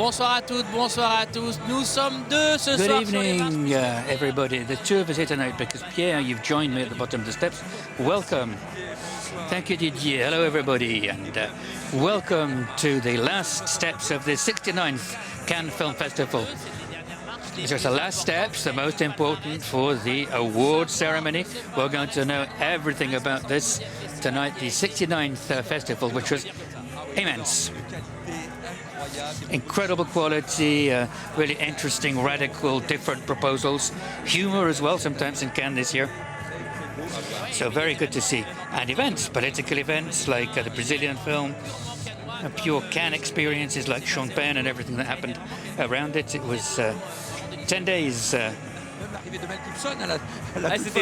Bonsoir à toutes, bonsoir à tous. Nous sommes deux ce soir. Good evening, everybody. The two of us here tonight because Pierre, you've joined me at the bottom of the steps. Welcome. Thank you, Didier. Hello, everybody, and welcome to the last steps of the 69th Cannes Film Festival. These are the last steps, the most important for the award ceremony. We're going to know everything about this tonight, the 69th festival, which was immense. Incredible quality, really interesting, radical, different proposals. Humor as well, sometimes in Cannes this year. So very good to see. And events, political events like the Brazilian film, pure Cannes experiences like Sean Penn and everything that happened around it. It was 10 days.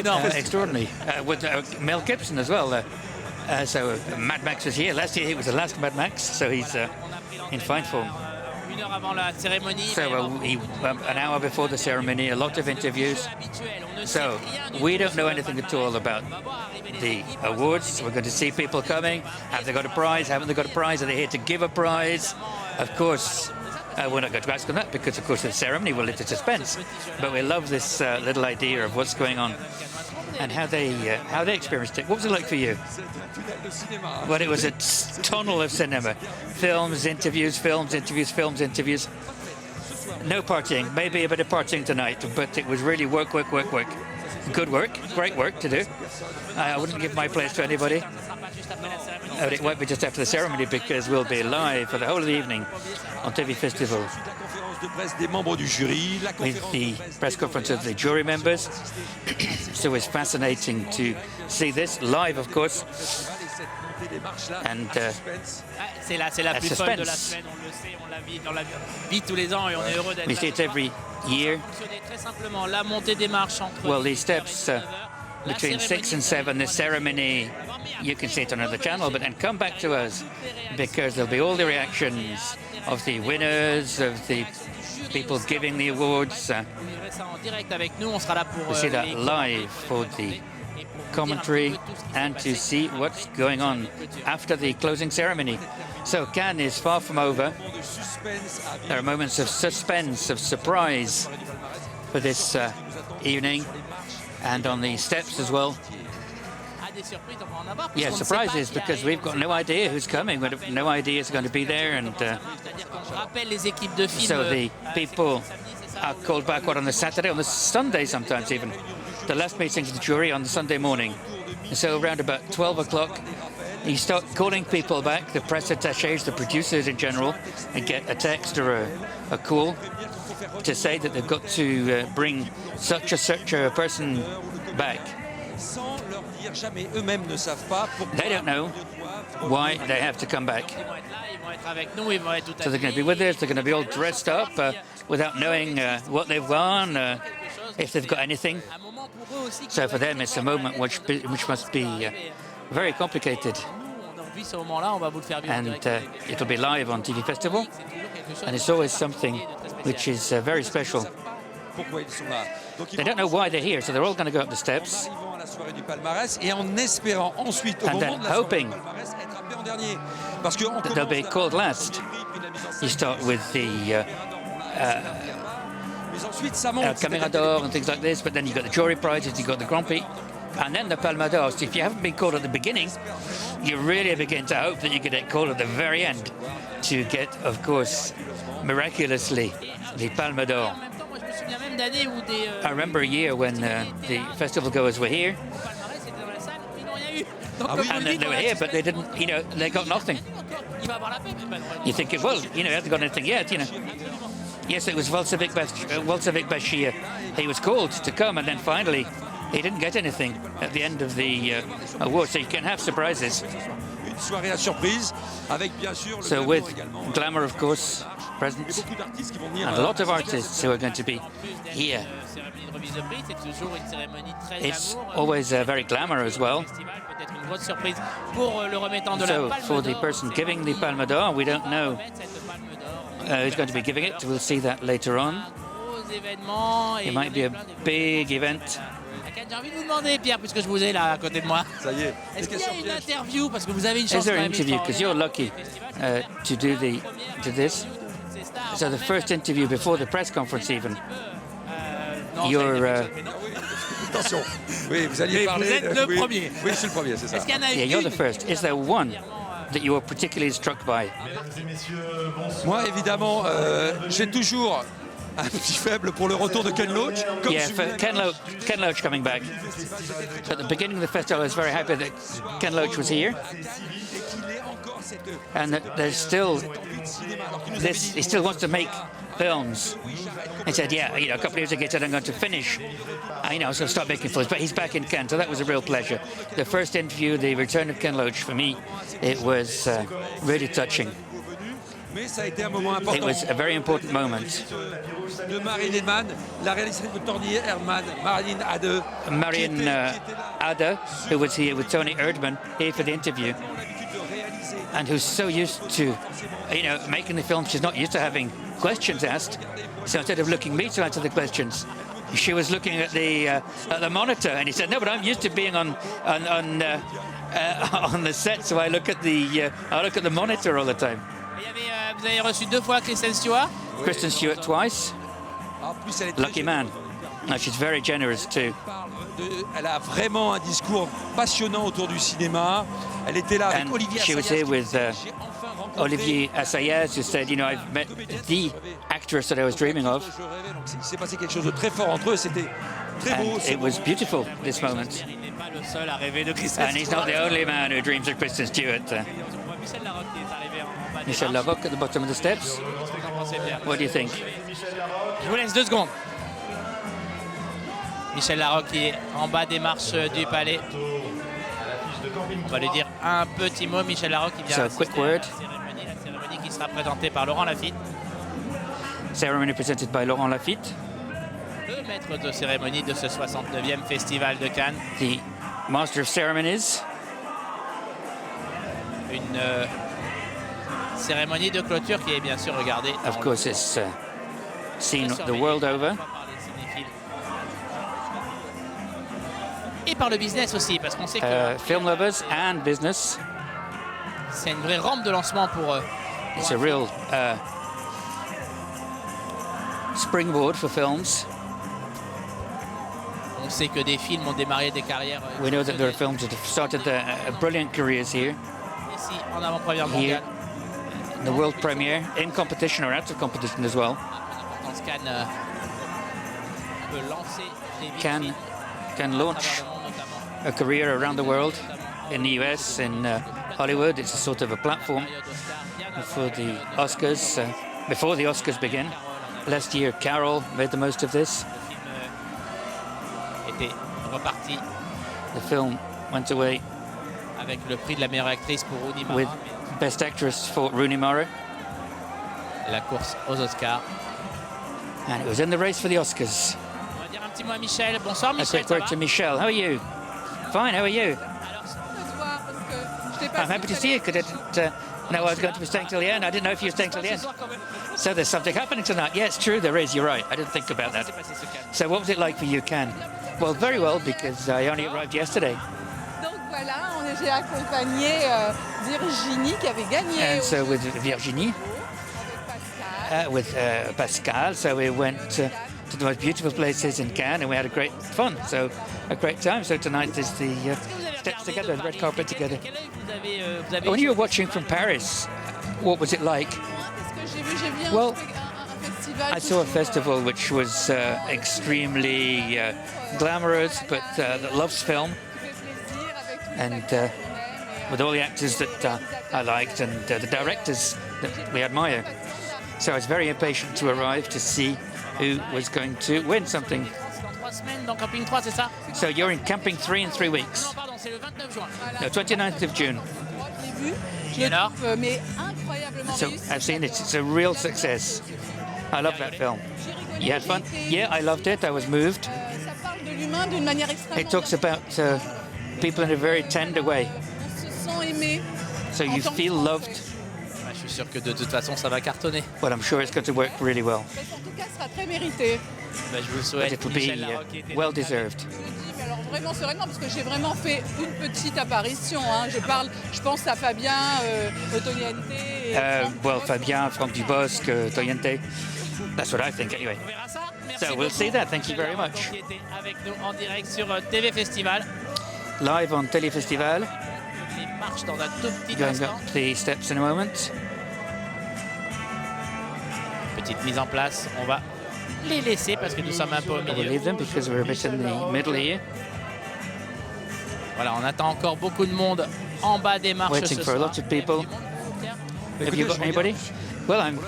Extraordinary. With Mel Gibson as well. So Mad Max was here. Last year he was the last Mad Max, so he's in fine form. So an hour before the ceremony, a lot of interviews. So we don't know anything at all about the awards. We're going to see people coming. Have they got a prize? Haven't they got a prize? Are they here to give a prize? Of course, we're not going to ask them that because, of course, the ceremony will lit a suspense. But we love this little idea of what's going on and how they experienced it. What was it like for you? Well, it was a tunnel of cinema. Films, interviews, films, interviews, films, interviews. No partying. Maybe a bit of partying tonight, but it was really work, work, work, work. Good work. Great work to do. I wouldn't give my place to anybody. But it won't be just after the ceremony because we'll be live for the whole of the evening on TV Festival with the press conference of the jury members. So it's fascinating to see this live, of course. And suspense. We see it every year. Well, these steps between 6 and 7, the ceremony, you can see it on another channel, but then come back to us because there'll be all the reactions of the winners, of the people giving the awards. We see that live for the commentary and to see what's going on after the closing ceremony. So Cannes is far from over. There are moments of suspense, of surprise for this evening and on the steps as well. Yeah, surprises because we've got no idea who's coming. We have no idea who's going to be there, and so the people are called back on the Saturday, on the Sunday sometimes even. The last meeting of the jury on the Sunday morning. And so around about 12 o'clock, you start calling people back, the press attachés, the producers in general, and get a text or a call to say that they've got to bring such a person back. They don't know why they have to come back. So they're going to be with us, they're going to be all dressed up without knowing what they've won, if they've got anything. So for them it's a moment which must be very complicated. And it'll be live on TV Festival, and it's always something which is very special. They don't know why they're here, so they're all going to go up the steps and then hoping that they'll be called last. You start with the Caméra d'Or and things like this, but then you've got the jury prizes, you've got the Grand Prix, and then the Palme d'Or. So if you haven't been called at the beginning, you really begin to hope that you can get called at the very end to get, of course, miraculously, the Palme d'Or. I remember a year when the festival goers were here, and they were here, but they didn't, they got nothing. You're thinking, well, they haven't got anything yet, Yes, it was Volcevic Bashir. He was called to come, and then finally he didn't get anything at the end of the award, so you can have surprises. So with glamour, of course, present, and a lot of artists who are going to be here. It's always very glamour as well. So for the person giving the Palme d'Or, we don't know who's going to be giving it. We'll see that later on. It might be a big event. J'ai envie de vous demander, Pierre, puisque je vous ai là à côté de moi. Ça y est. Est-ce qu'il y a une interview parce que vous avez une chance Is there an interview because you're lucky to do this? So the first interview before the press conference even. Non, You're, Attention. Oui, vous alliez Mais parler. vous êtes le oui, premier. Oui, je suis le premier, c'est ça. Est-ce qu'il y en a yeah, you're the une first. Is there one that you were particularly struck by? Moi, évidemment, j'ai toujours un petit faible pour le retour de Ken Loach. Comme Yeah, je for voulais- Ken Loach coming back. At the beginning of the festival, I was very happy that Ken Loach was here, Et qu'il ait encore cette and that there's still envie de cinéma, alors qu'il nous avait this. dit, He still wants to make films. He said, "Yeah, you know, a couple of years ago, he said I'm going to finish. So start making films." But he's back in Cannes, so that was a real pleasure. The first interview, the return of Ken Loach, for me, it was really touching. Mais ça a été un moment It important. was a very important moment. De Marine Herman, la réalisatrice de Tony Herman, Marine Ade. Marion Ada, who was here with Tony Erdmann, here for the interview, and who's so used to, making the film, she's not used to having questions asked. So instead of looking me to answer the questions, she was looking at the monitor, and he said, "No, but I'm used to being on the set, so I look at the monitor all the time." Vous avez reçu 2 fois Kristen Stewart. Kristen Stewart twice, En plus, elle est très lucky man. No, she's very generous too. Elle a vraiment un discours passionnant autour du cinéma. Elle était là avec And Olivier she was Assayas, here with j'ai enfin rencontré. Olivier Assayas, who said, I've met the actress that I was dreaming of. Je rêvais, donc il s'est passé quelque chose de très fort entre eux. C'était très beau. And it was beautiful, this moment. Il n'est pas le seul à rêver de Kristen And he's not the only man who dreams of Kristen Stewart. Michel Larocque qui est arrivé en bas des Michel marches. Larocque at the bottom of the steps. Qu'est-ce que vous en pensez, Pierre? What do you think? Je vous laisse 2 secondes. Michel Larocque qui est en bas des marches du palais. On va lui dire un petit mot. Michel Larocque qui vient So, assister quick word. la cérémonie qui sera présentée par Laurent Lafitte, Ceremony presented by Laurent Lafitte, le maître de cérémonie de ce 69e Festival de Cannes. the Master of Ceremonies. Une cérémonie de clôture qui est bien sûr regardée Of course, it's seen the world over. par les cinéphiles. Et par le business aussi, parce qu'on sait que Film lovers and business. c'est une vraie rampe de lancement pour It's a real springboard for films. on sait que des films ont démarré des carrières We know that there are films that have started brilliant careers here. ici en avant-première Here, mondiale. the world premiere, in competition or out of competition as well. L'importance Cannes peut lancer des vies Can films can à launch travers le monde, notamment a career around the world, in the US, in Hollywood. It's a sort of a platform période Oscar. for the Oscars. Before the Oscars begin, last year Carol made the most of this. Le film était reparti The film went away avec le prix de la meilleure actrice pour Rooney with Mara, Best Actress for Rooney Mara, la course aux Oscars. and it was in the race for the Oscars. On va dire un petit mot à Michel. Bonsoir A Michel, quick ça word va? to Michelle. How are you? Fine. How are you? I'm happy to see you. Because I was going to be staying till the end. I didn't know if you were staying till the end. So there's something happening tonight. Yeah, it's true. There is. You're right. I didn't think about that. So what was it like for you, Cannes? Well, very well, because I only arrived yesterday. Donc voilà, j'ai accompagné Virginie qui avait gagné And so with Virginie, avec Pascal. with Pascal, so we went to the most beautiful places in Cannes, and we had a great fun. So a great time. So tonight is the steps together, the red carpet together. Quel œil vous avez When you were watching from Paris, what was it like? Qu'est-ce que j'ai vu Well, un festival. I saw a festival which was extremely glamorous, but that loves film, and with all the actors that I liked and the directors that we admire. So I was very impatient to arrive to see who was going to win something. Dans 3 semaines dans Camping 3, c'est ça? So you're in Camping 3 in 3 weeks, Non, pardon, c'est le 29 juin. no, 29th of June. Je Et alors? trouve, mais incroyablement So réussi. I've seen it. It's a real success. I love that film. You had fun? Yeah, I loved it. I was moved. Ça parle de l'humain d'une manière extrêmement. It talks about people in a very tender way. On se sent aimé. So you feel loved. Bah, je suis sûr que de toute façon, ça va cartonner. Well, I'm sure it's going to work really well. En tout cas, ce sera très mérité. Bah, je vous But souhaite it will Michel be Larocque qui était well donc avec deserved. Je vous dis, mais alors vraiment sereinement parce que j'ai vraiment fait une petite apparition. Hein. Je pense à Fabien, Toniente. Well, Fabien, Franck Dubosc, Toyente. That's what I think, anyway. On verra ça. Merci So we'll beaucoup, see that. Thank you very Michel much. Qui était avec nous en direct sur TV Festival. Live on Téléfestival. Les marches dans un tout petit Going instant. up the steps in a moment. Petite mise en place. On va les laisser parce que nous sommes un peu au We'll milieu. leave them because we're a bit in the middle here. Voilà, on attend encore beaucoup de monde en bas des marches Waiting ce for a soir. lot of people. Have you got anybody? Well, I'm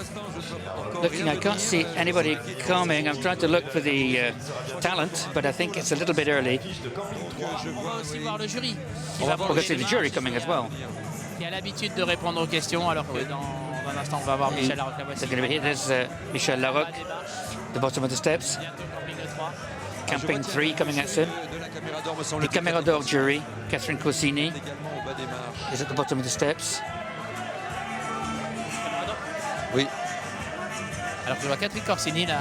looking. I can't see anybody coming. I'm trying to look for the talent, but I think it's a little bit early. On va aussi voir le jury qui We're va going to see the jury coming as well. qui a l'habitude de répondre aux questions, alors que dans un instant on va voir Michel Larocque. La voici. They're going to be here. There's Michel Larocque, Bas des marches, the bottom of the steps. bientôt camping de 3. Camping 3 coming out soon. De la caméra d'or, me The semble-t-il, Camera d'Or jury, Catherine Corsini, également au bas des marches. is at the bottom of the steps. Oui, Alors que je vois Catherine Corsini, la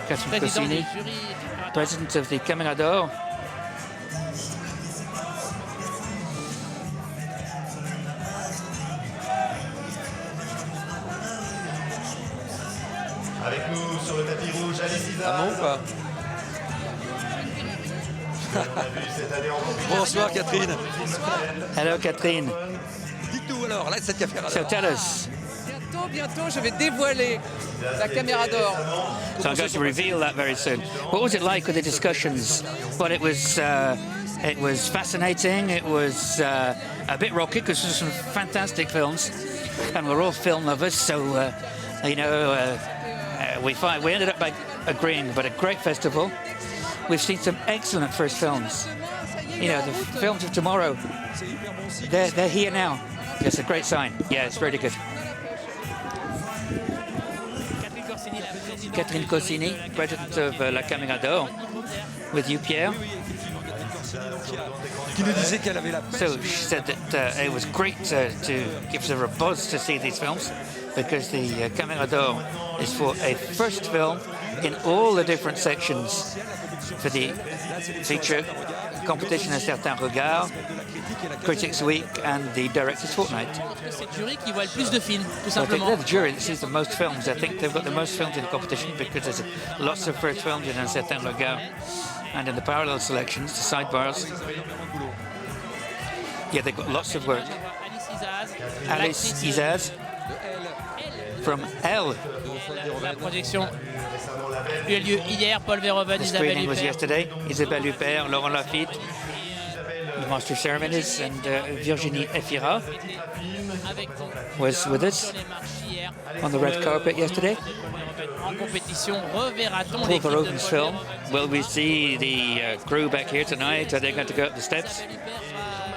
Catherine présidente du Corsini, jury. president of the Camera d'Or. Avec nous sur le tapis rouge, Alice Isard. ah non ou pas? On a vu cette année en compétition. Bonsoir Catherine. Hello, Catherine. Dites-nous alors, là cette caméra So d'or. tell us. Bientôt, je vais dévoiler la caméra d'or. So I'm going to reveal that very soon. What was it like with the discussions? Well, it was fascinating. It was a bit rocky because there's some fantastic films, and we're all film lovers. So you know, we ended up by agreeing. But a great festival. We've seen some excellent first films. You know, the films of tomorrow. They're here now. It's a great sign. Yeah, it's really good. Catherine Corsini, president of La Camera d'Or, with you, Pierre. Qui nous disait qu'elle avait la So she said that it was great to give her a buzz to see these films because the Camera d'Or is for a first film in all the different sections for the feature competition Un Certain Regard, Critics Week and the Director's Fortnight. C'est le jury qui voit le plus de films, tout So I think simplement. they're the jury that sees the most films. I think they've got the most films in the competition because there's lots of first films in Un Certain Regard. And in the parallel selections, the sidebars, yeah, they've got lots of work. Alice Alice Izaz from L. La projection a eu lieu hier. Paul Verhoeven, The Isabelle screening was Huppert. yesterday. Isabelle Huppert, Laurent Lafitte, the Master of Ceremonies, and Virginie Efira Avec donc was with us les marches hier. on the red carpet yesterday. En compétition, reverra-t-on Paul l'équipe de Verhoeven's Paul film. Verhoeven? Will we see the crew back here tonight? Are they going to go up the steps?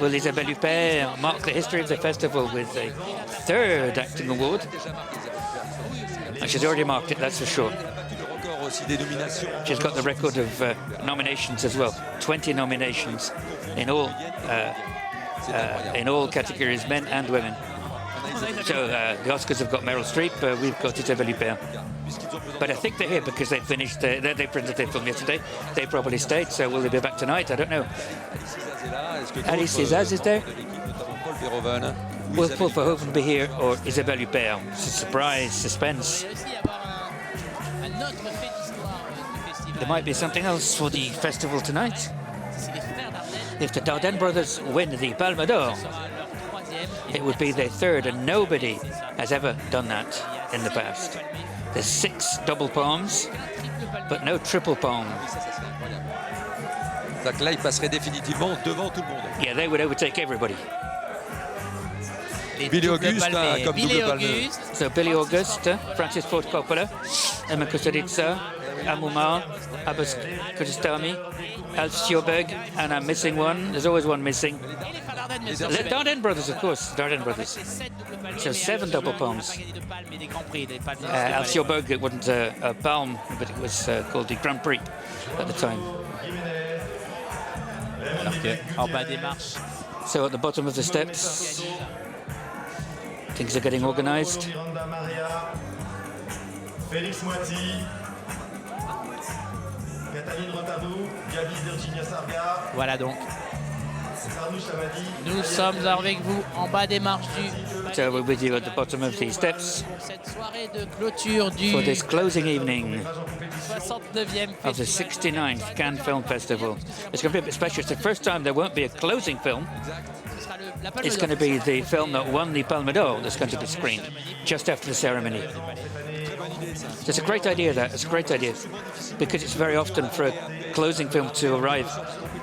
Will Isabelle Huppert mark the history of the festival with a third acting award? And she's already marked it, that's for sure. record aussi des nominations. She's got the record of nominations as well. 20 nominations in all categories, men and women. So the Oscars have got Meryl Streep, we've got Isabelle Huppert. But I think they're here because they finished, they presented their film yesterday. They probably stayed, so will they be back tonight? I don't know. Alice Izaz is there? Paul Verhoeven. Will Paul Verhoeven be here or Isabelle Huppert? It's a surprise, suspense. Il va aussi y avoir un autre fait d'histoire du festival. There might be something else for the festival tonight. C'est les frères Dardenne. If the Dardenne brothers win the Palme d'Or, Ce sera leur troisième. it would be their third, and nobody has ever done that in the past. There's 6 double palms, but no triple palm. Donc là, il passerait définitivement devant tout le monde. Yeah, they would overtake everybody. Les Billy doubles Auguste, palmés. comme Billy double palmeux. Auguste. So Billy August, Francis Ford Coppola, Emma Kusturica, Amuma, Abbas Kutustami, Alf Sjoberg, and I'm missing one. There's always one missing. Et les frères Dardenne, bien The sûr. Dardenne brothers, of course, Dardenne brothers. C'est 7 doubles palmés. So mais 7 avec double le palms. gagné de palmes et des grands prix, des palmes de Alf palais. Sjoberg, it wasn't a palm, but it was called the Grand Prix at the time. Alors que en bas des marches, So at the bottom of the steps, things are getting organized. Félix Moiti, Nathalie Rotabou, Gabi Virginia Sarga, Voilà donc. Arnouch Amadi. Nous sommes avec vous en bas des marches du So we're with you at the bottom of these steps pour cette soirée de clôture du for this closing evening 69e of the festival. 69th Cannes Film Festival. It's going to be a bit special. It's the first time there won't be a closing film. Ce sera la Palme It's d'Or. going to be the film that won the Palme d'Or that's going to be screened just after the ceremony. So it's a great idea, that. It's a great idea. Because it's very often for a closing film to arrive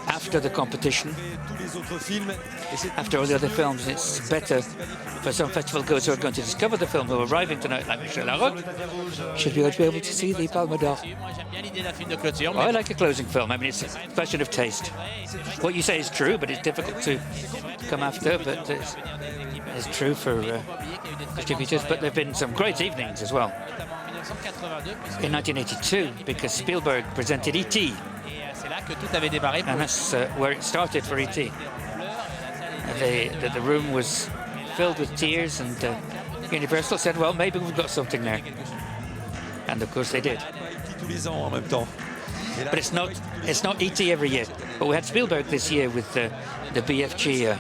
after the competition, after all the other films. It's better for some festival goers who are going to discover the film, who are arriving tonight, like Michel Larocque, should be able to see the Palme d'Or. Moi j'aime bien l'idée d'un film de clôture. I like a closing film. I mean, it's a question of taste. What you say is true, but it's difficult to come after. But it's true for distributors. But there have been some great evenings as well. In 1982, because Spielberg presented E.T., C'est là que tout avait démarré pour and that's where it started for E.T. The room was filled with tears, and Universal said, well, maybe we've got something there. And of course they did. tous les ans en même temps. But it's not E.T. every year. But we had Spielberg this year with the BFG,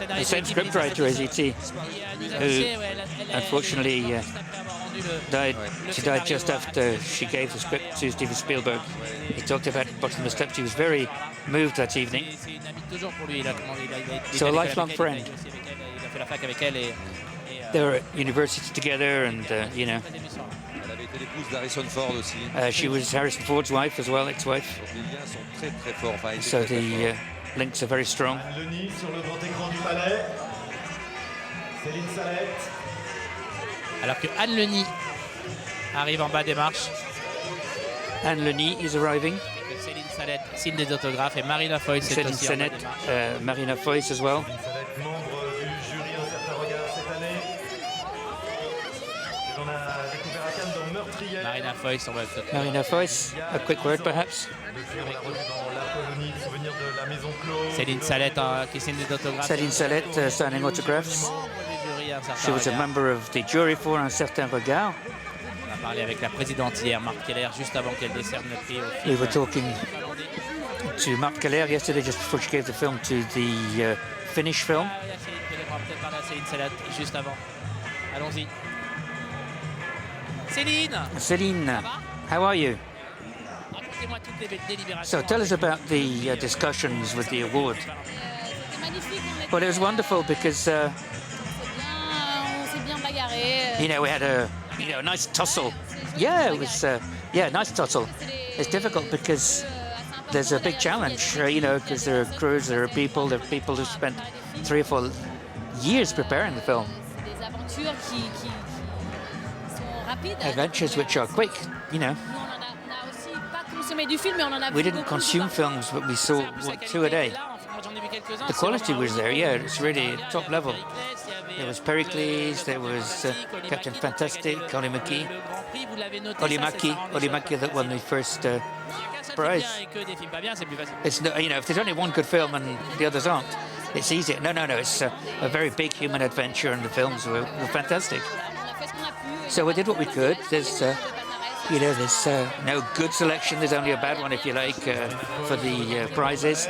the same scriptwriter as E.T., who unfortunately died. She died just after she gave the script to Steven Spielberg. He talked about bottom of the steps. He was very moved that evening. So a lifelong friend. They were at university together, and you know. Elle avait été l'épouse d'Harrison Ford aussi. She was Harrison Ford's wife as well, ex-wife. Les liens sont très très forts. Enfin, So the links are very strong. Denis sur le grand écran du palais. Céline Salette. Alors que Anne Leni arrive en bas des marches. Anne Leni is arriving. Et que Céline Salette signe des autographes et Marina Foïs est Céline aussi en bas Sennett, des marches. Marina Foïs as well. Céline Salette, membre du jury Un certain regard cette année. Et on a découvert à Cannes dans Meurtrière. Marina Foïs, on va peut-être. Marina Foïs, a quick word perhaps. Depuis, on l'a revu dans La Colonie, souvenir de la maison close. Céline Salette qui signe des autographes. Céline Sennett signing autographs. Membre du jury Un certain She was a regard. member of the jury for Un certain regard. On a parlé avec la présidente hier, Marc Keller, juste avant qu'elle décerne le prix au We film were talking to Marc Keller yesterday, just before she gave the film to the Finnish film. Ah, il y a Céline Keller, on va peut-être parler à Céline Salette juste avant. Allons-y. Céline, Céline, how are you? racontez-moi toutes les délibérations. So tell us about the discussions with the award. C'était magnifique, Well, it was wonderful because, on s'est bien bagarré. you know, we had a nice tussle. Yeah, it was, nice tussle. It's difficult because there's a big challenge, you know, because there are crews, there are people who spent 3 or 4 years preparing the film. Des aventures qui sont rapides. Adventures which are quick, you know. Nous, on a aussi pas consommé du film, mais on en a vu We didn't beaucoup consume de films, but we saw 2 a day. The quality was there, yeah, it's really top level. There was Pericles, there was Captain Fantastic, Olimaki that won the first prize. It's no, you know, if there's only one good film and the others aren't, it's easy. No, it's a very big human adventure, and the films were fantastic. On a fait ce qu'on a pu. So we did what we could. There's no good selection. There's only a bad one, if you like, for the prizes.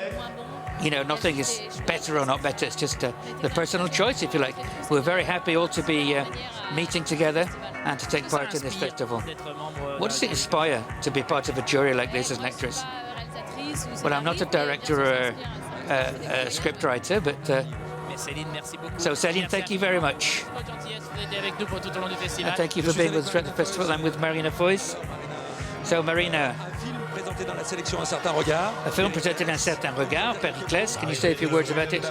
You know, nothing is better or not better. It's just the personal choice, if you like. We're very happy all to be meeting together and to take part in this festival. What does it inspire to be part of a jury like this as an actress? Well, I'm not a director or a scriptwriter, but so Céline, thank you very much. And thank you for being with us throughout the festival. I'm with Marina Foïs. So Marina, Présenté dans la sélection Un certain regard. a film presented Un certain regard, Pericles. Can you say a few words about it?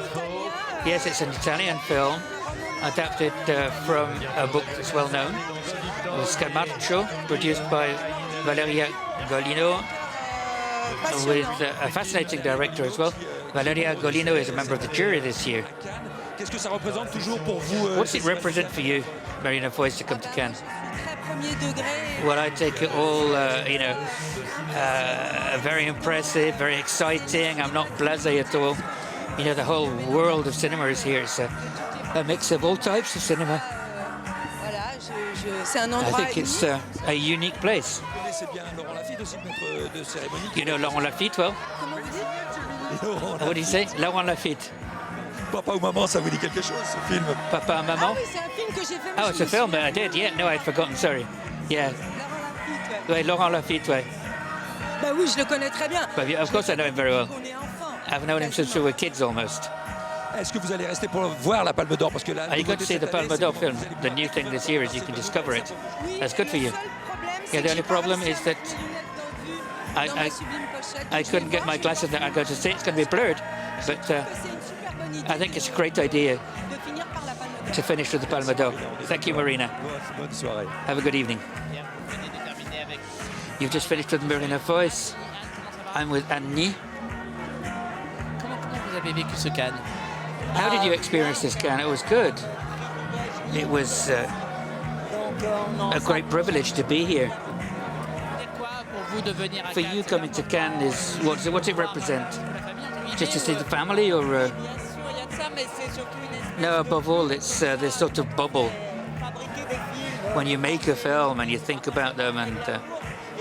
Yes, it's an Italian film adapted from a book that's well known, Scamarcio, produced by Valeria Golino, with a fascinating director as well. Valeria Golino is a member of the jury this year. Qu'est-ce que ça représente toujours pour vous What does it represent for you, Marina Foïs, to come to Cannes? Très premier degré. Well, I take it all, very impressive, very exciting. I'm not blasé at all. You know, the whole world of cinema is here. It's a mix of all types of cinema. Voilà, C'est un I endroit think it's a unique place. Vous connaissez bien Laurent Lafitte aussi, le maître de cérémonie. You know Laurent Lafitte well? Comment vous dites? Laurent What do you say? Laurent Lafitte. Papa ou maman, ça vous dit quelque chose, ce film? Papa, Ah maman? oui, c'est un film que j'ai fait. mais Oh, je it's a me film. souviens I did. Yeah. No, I'd forgotten. Sorry. Yeah. Laurent Lafitte, ouais. Ouais, Laurent Lafitte. Ouais. Bah oui, je le connais très bien. But of course, I know him very well. On est enfant. I've known him since we were kids almost. Est-ce que vous allez rester pour voir la Palme d'Or? Parce que là, Are you going to see the Palme d'Or film? The new thing this year is you can discover it. Oui, That's good for you. le seul problème, c'est Yeah, the que only j'ai pas problem réussi is à that mettre les lunettes dans I- dans ma I- sublime pochette. I Je couldn't vais get voir, my glasses that I'm going to see. It's going to be blurred, but que c'est une super bonne idée I think it's a great idea de finir par la Palme d'Or. to finish with the Palme d'Or. Thank you, Marina. bonne soirée. Have a good evening. Bien, vous venez de terminer avec You've just finished with Marina Foyce. I'm with Annie. comment vous avez vécu ce Cannes? How did you experience this, Cannes? It was good. It was a great privilege to be here. C'est quoi pour vous de venir à For Cannes? you, coming to Cannes is what's it represent? Just to see the family, or Bien sûr, il y a de ça, mais c'est surtout une espèce no? Above all, it's this sort of bubble de fabriquer des films. when you make a film and you think about them, and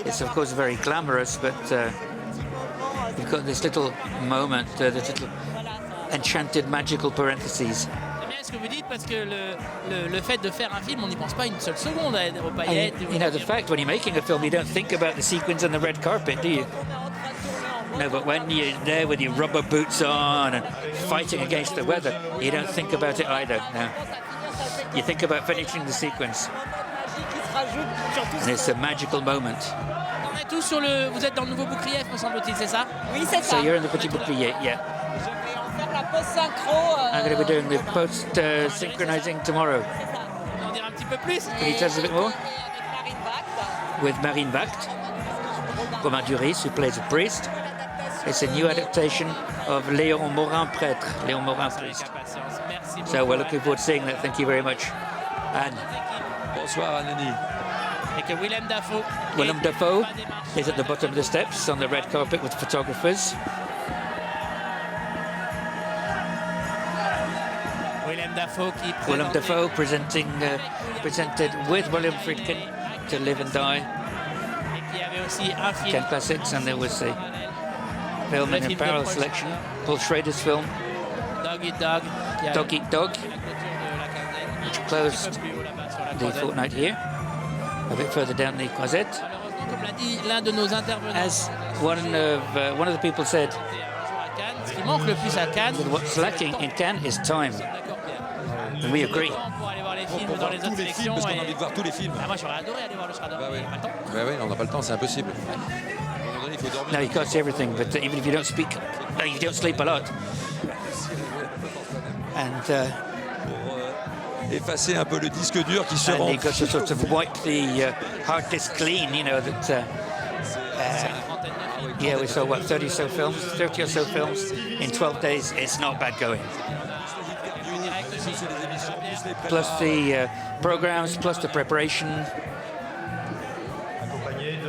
it's of course very glamorous, but you've got this little moment, this little enchanted, magical parentheses. C'est bien ce que vous dites parce que le fait de faire un film, on n'y pense pas une seule seconde aux And, paillettes. you know, the fact when you're making a film, you don't think about the sequins on the red carpet, do you? No, but when you're there with your rubber boots on and fighting against the weather, you don't think about it either. No, you think about finishing the sequence, and it's a magical moment. On est tous sur vous êtes dans le nouveau bouclier, me semble-t-il, c'est ça? Oui, c'est ça. So you're in the petit bouclier, yeah. Je vais en faire la post-synchro. I'm going to be doing the post synchronizing tomorrow On en dire un petit peu plus. Can you tell us a bit more? Avec Marine Vact. with Marine Vact, Romain Duris, who plays a priest. It's a new adaptation of Léon Morin Prêtre, Léon Morin Priest. Merci beaucoup. So we're looking forward to seeing that. Thank you very much. And Bonsoir, Anani. Et que Willem Dafoe. Willem Dafoe is at the bottom of the steps on the red carpet with photographers. Willem Dafoe qui Willem présentait- Dafoe presented with William Friedkin to Live and Die, Et puis il y avait aussi un film. 10 classics, and there was a film in a parallel selection, Paul Schrader's film, Dog Eat Dog. Qui a Dog Eat Dog, la clôture de la quinzaine. which Un closed petit peu plus haut là-bas sur la the croisette. fortnight here, a bit further down the croisette. Malheureusement, comme l'a dit l'un de nos intervenants, As one of the people said, un jour à Cannes, ce qui manque le plus à Cannes, what's lacking in Cannes is time. d'accord, Pierre, And we agree. pour aller voir les films Pour dans voir les tous autres les films, sélections. parce qu'on a et- envie de voir tous les films. Ah, moi j'aurais adoré aller voir le Shredder, Bah oui. mais pas le temps. Bah oui, on n'a pas le temps, c'est impossible. À un moment donné, il faut dormir. No, you can't see everything, but even if you don't speak, you don't sleep a lot. And Pour effacer un peu le disque dur qui se and rend. you got to sort of wipe the hard disk clean, you know, that, yeah, we saw, what, 30 or so films in 12 days. It's not bad going. Plus the programs, plus the preparation.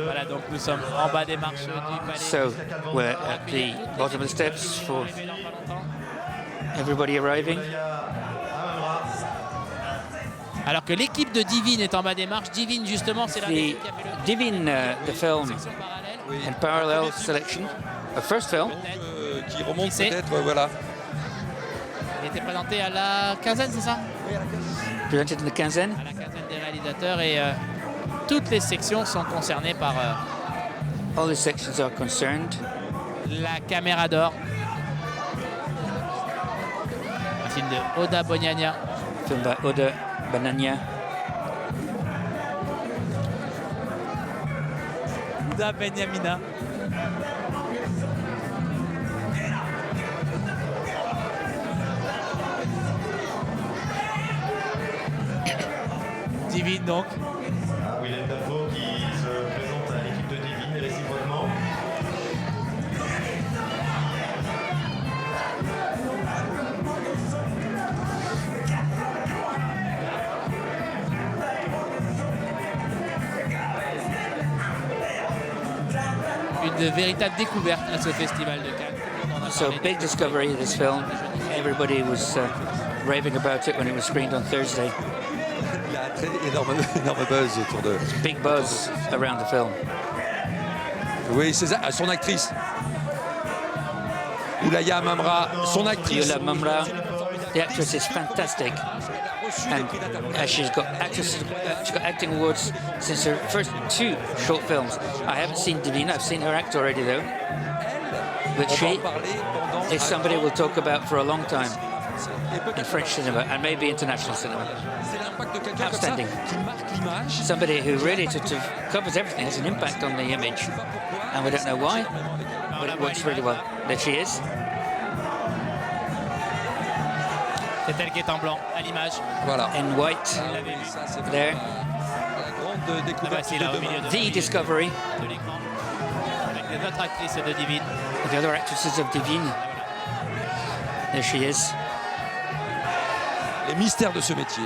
Voilà, donc nous sommes en bas des marches du palais. So we're at the bottom of the steps for everybody arriving. Alors que l'équipe de Divine est en bas des marches. Divine, justement, c'est la The qui a fait le Divine, the film section parallèle. in parallel selection, a first film. Qui remonte Qui c'est peut-être, voilà. Il était présenté à la quinzaine, c'est ça? Presented in the quinzaine. À la quinzaine des réalisateurs et toutes les sections sont concernées par All the sections are concerned. la caméra d'or. Un film de Oda Boniania. Film by Oda Banania. Oda Benyamina. Divine donc. Willem Dafoe qui se présente à l'équipe de Divine et réciproquement. Une véritable découverte à ce festival de Cannes. On en a So parlé big discovery, this film. Everybody was raving about it when it was screened on Thursday. énorme buzz autour de... Big buzz around the film. Oui, c'est ça, son actrice. Oulaya Mamra, son actrice. Oulaya Mamra, the actress is fantastic. And she's got acting awards since her first 2 short films. I haven't seen Divine, I've seen her act already though. But she is somebody we'll talk about for a long time in French cinema and maybe international cinema. Outstanding. Somebody who really covers everything, has an impact on the image. And we don't know why, but it works really well. There she is. C'est elle qui est en blanc à l'image. Voilà. In white. There. The Discovery. De l'écran. Avec les autres actrices de Divine. The other actresses of Divine. There she is. Les mystères de ce métier.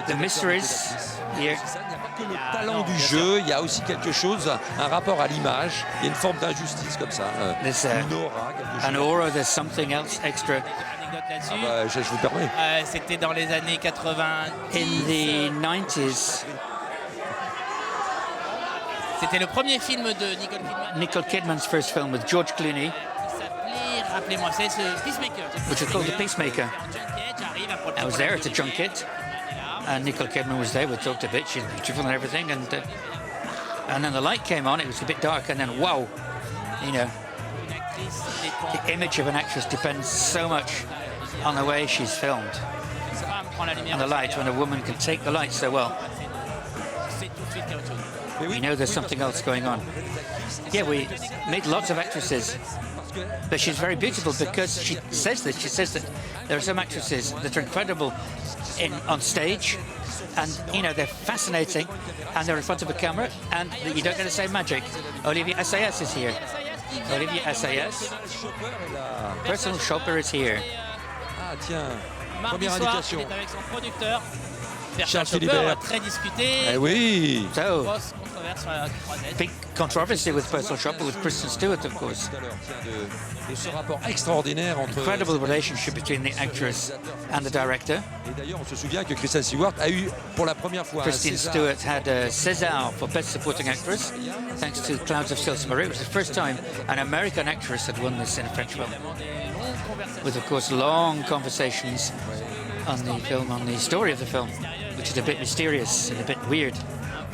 The mysteries here. Il n'y a pas que le talent du jeu, il y a aussi quelque chose, un rapport à l'image. Il y a une forme d'injustice comme ça. There's une aura, quelque chose. an aura, there's something else extra. Je vous permets. C'était dans les années 90. In the 90s. C'était le premier film de Nicole Kidman. Nicole Kidman's first film with George Clooney. Rappelez-moi, c'est ce Peacemaker. Which was called The Peacemaker. I was there at the junket, and Nicole Kidman was there. We talked a bit. She's beautiful and everything, and then the light came on. It was a bit dark, and then wow, you know, the image of an actress depends so much on the way she's filmed, and the light. When a woman can take the light so well, we know there's something else going on. Yeah, we meet lots of actresses. But she's very beautiful because she says that. She says that there are some actresses that are incredible on stage, and you know they're fascinating, and they're in front of a camera, and you don't get the same magic. Olivia Assayas is here. Olivia Assayas, personal shopper, is here. Ah tiens, Mardi première soir, indication. il est avec son producteur. Charles Chopper, Philibert. très discuté. Eh oui. So, Grosse controverse sur la croisette. big controversy with personal shopper with Kristen Stewart, of course. De ce rapport extraordinaire entre... Incredible relationship between the actress and the director. Et d'ailleurs, on se souvient que Kristen Stewart a eu pour la première fois Kristen Stewart had a César for Best Supporting Actress, thanks to Clouds of Sils Marie. It was the first time an American actress had won this in a French film. With, of course, long conversations on the film, on the story of the film, which is a bit mysterious and a bit weird.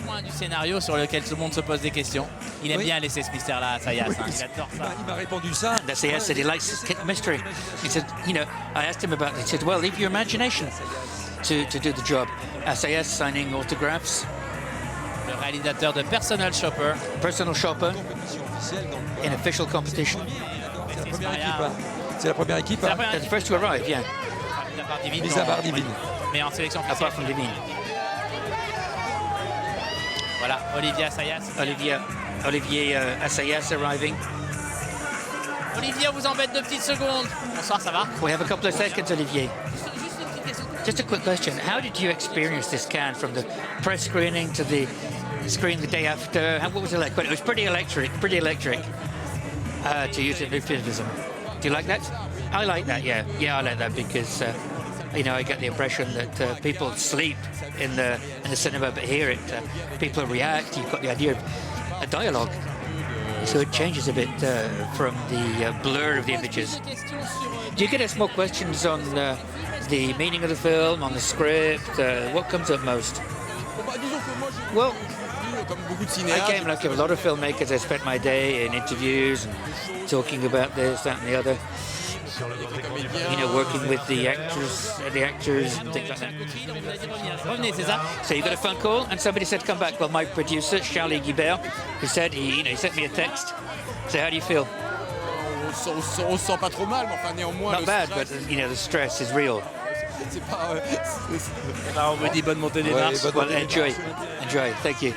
Point du scénario sur lequel tout le monde se pose des questions. Il aime bien laisser ce mystère-là à Sayas. Il adore ça. Il m'a répondu ça. That's the said he likes mystery. He said, you know, I asked him about it. He said, well, leave your imagination to do the job. SAS signing autographs. Le réalisateur de Personal Shopper. Personal shopper in official competition. C'est la première équipe. C'est la première They're the first to arrive, yeah. Mis à part Divine. Mais en sélection Apart officielle. from Divine. Voilà, Olivia Assayas. Olivier Assayas arriving. Olivier, on vous embête 2 petites secondes. Bonsoir, ça va? We have a couple of seconds, Olivier. Juste une petite question. Just a quick question. How did you experience this can from the press screening to the screen the day after? What was it like? Well, it was pretty electric, to use a euphemism. Do you like that? I like that, yeah. Yeah, I like that because, you know, I get the impression that people sleep in the cinema, but here people react. You've got the idea of a dialogue. So it changes a bit from the blur of the images. Do you get us more questions on the meaning of the film, on the script? What comes up most? Well, I came like a lot of filmmakers. I spent my day in interviews and talking about this, that, and the other. You know, working with the actors and things like that. Revenez, c'est ça? So you got a phone call, and somebody said, "Come back." Well, my producer, Charlie Guibert, who said he sent me a text. So how do you feel? On se sent pas trop mal, mais enfin néanmoins. Not bad, but you know the stress is real. C'est pas. On me dit bonne montée des marches. Well, enjoy. Thank you.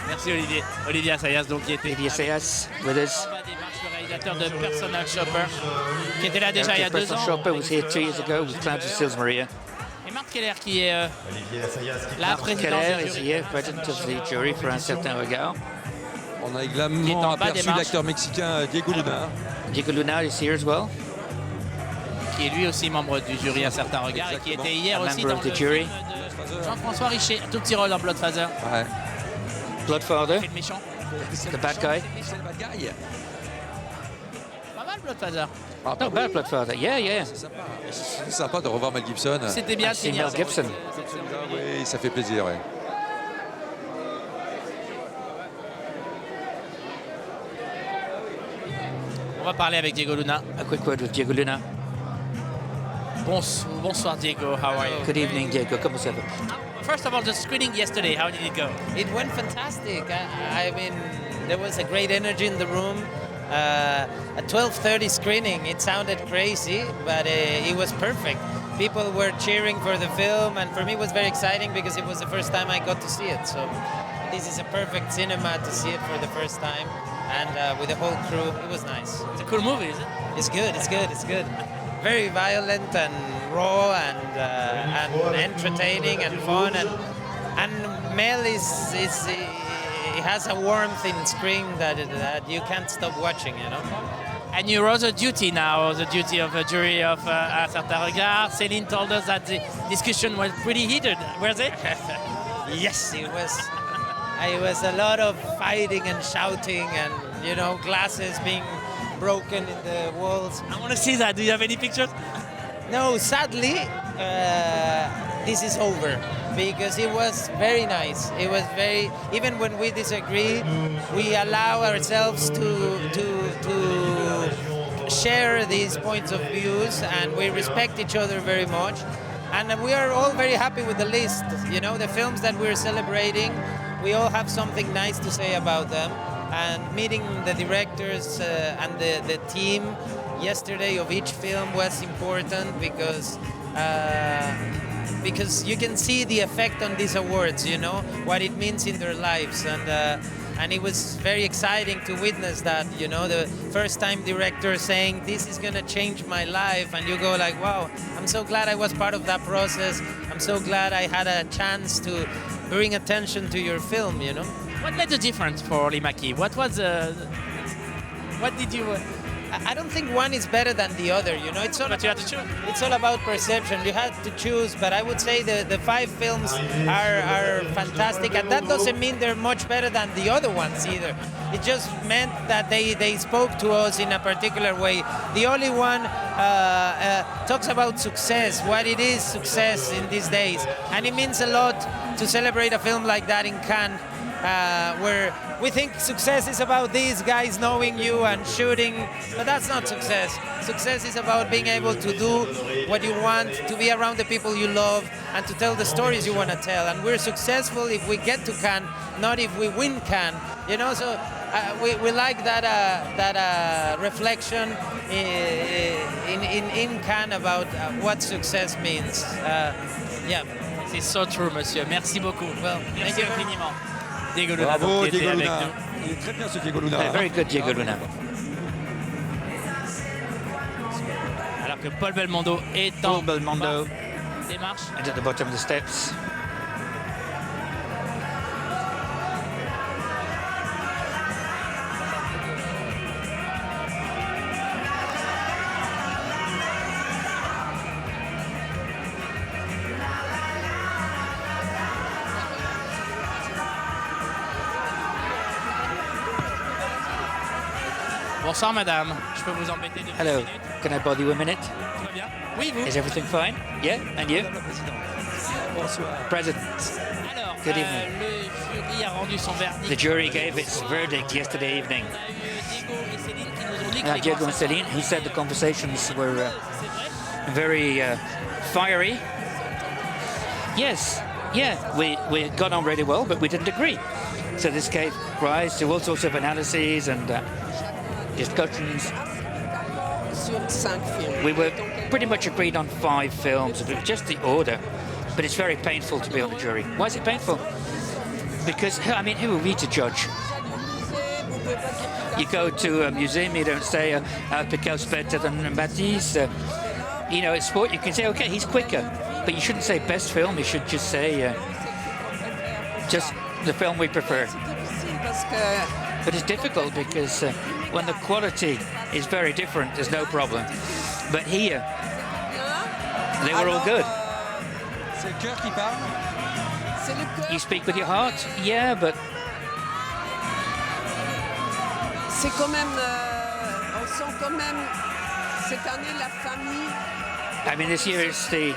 Merci Olivier. Olivier Assayas, donc qui était Olivier Assayas with us. le réalisateur de Personal Shopper, qui était là déjà il y a 2 Personal ans. Shopper was here 2 years ago with Clouds of Sils Maria. Et Marc Keller qui est la présidente Keller du is jury. here, president of the jury for un certain regard. On a Qui est également en bas des aperçu marches. l'acteur mexicain Diego Luna. Diego Luna is here as well. qui est lui aussi membre du jury à certains regards et qui était hier aussi member dans of le the jury. film de Jean-François Richer, un tout petit rôle dans Bloodfather. Ouais. Bloodfather, C'est le méchant. the bad guy. C'est le bad guy. Pas mal Bloodfather. Ah, bah Not bad, Bloodfather. Yeah, yeah. c'est sympa de revoir Mel Gibson. C'était bien C'est signé. Mel Gibson. Oui, ça fait plaisir, ouais. On va parler avec Diego Luna. A quick word with Diego Luna. Bonsoir Diego, how are you? Good evening, Diego. Como se va? First of all, the screening yesterday, how did it go? It went fantastic. I mean, there was a great energy in the room. A 12:30 screening, it sounded crazy, but it was perfect. People were cheering for the film, and for me it was very exciting because it was the first time I got to see it. So this is a perfect cinema to see it for the first time, and with the whole crew, it was nice. It's a cool movie, isn't it? It's good, it's good, it's good. Very violent and raw and entertaining and fun, and Mel he has a warmth in screen that you can't stop watching, you know. And you're also duty now, the duty of a jury of à certains regards. Céline told us that the discussion was pretty heated, was it? Yes, it was. It was a lot of fighting and shouting and, you know, glasses being broken in the walls. I want to see that. Do you have any pictures? No, sadly, this is over because it was very nice. It was very, even when we disagree, we allow ourselves to share these points of views, and we respect each other very much. And we are all very happy with the list. You know, the films that we're celebrating, we all have something nice to say about them. And meeting the directors and the team yesterday of each film was important because you can see the effect on these awards, you know, what it means in their lives. And it was very exciting to witness that, you know, the first time director saying, this is gonna change my life. And you go like, wow, I'm so glad I was part of that process. I'm so glad I had a chance to bring attention to your film, you know. What made the difference for Limaki? What did you... I don't think one is better than the other, you know. It's all But you had to choose. It's all about perception. You had to choose, but I would say the 5 films are fantastic, and that doesn't mean they're much better than the other ones either. It just meant that they spoke to us in a particular way. The only one talks about success, what it is success in these days, and it means a lot to celebrate a film like that in Cannes, where we think success is about these guys knowing you and shooting, but that's not success. Success is about being able to do what you want, to be around the people you love, and to tell the stories you want to tell. And we're successful if we get to Cannes, not if we win Cannes. You know, so we like that reflection in Cannes about what success means. Yeah. C'est so true, monsieur. Merci beaucoup. Well, Merci infiniment. Diego Luna, Bravo, donc, qui était Diego avec Luna. nous. Il est très bien ce Diego Luna. Very good, Diego Luna. Alors que Paul Belmondo est en Paul Belmondo démarche. and at the bottom of the steps. Bonsoir madame, je peux vous embêter 2 Hello, minutes? can I bother you a minute? Tout va bien? Oui, vous? Is everything fine? Yeah, and you? President. Alors, Good evening. le jury a rendu son verdict. The jury gave its verdict yesterday evening. On a eu Diego et Céline qui nous ont dit que les Diego and conversations- Celine, who said the conversations were C'est vrai? very fiery. Yes, yeah, we got on really well, but we didn't agree. So this gave rise to all sorts of analyses and discussions. Sur 5 films. We were pretty much agreed on 5 films, just the order. But it's very painful to be on the jury. Why is it painful? Because, I mean, who are we to judge? You go to a museum, you don't say Picasso's better than Matisse. You know, it's sport, you can say, okay, he's quicker. But you shouldn't say best film, you should just say just the film we prefer. But it's difficult because when the quality is very different, there's no problem. But here, They were all good. C'est le cœur qui parle. C'est le cœur. You speak with your heart, yeah, but C'est quand même, on sent quand même cette année la famille. I mean, this year it's the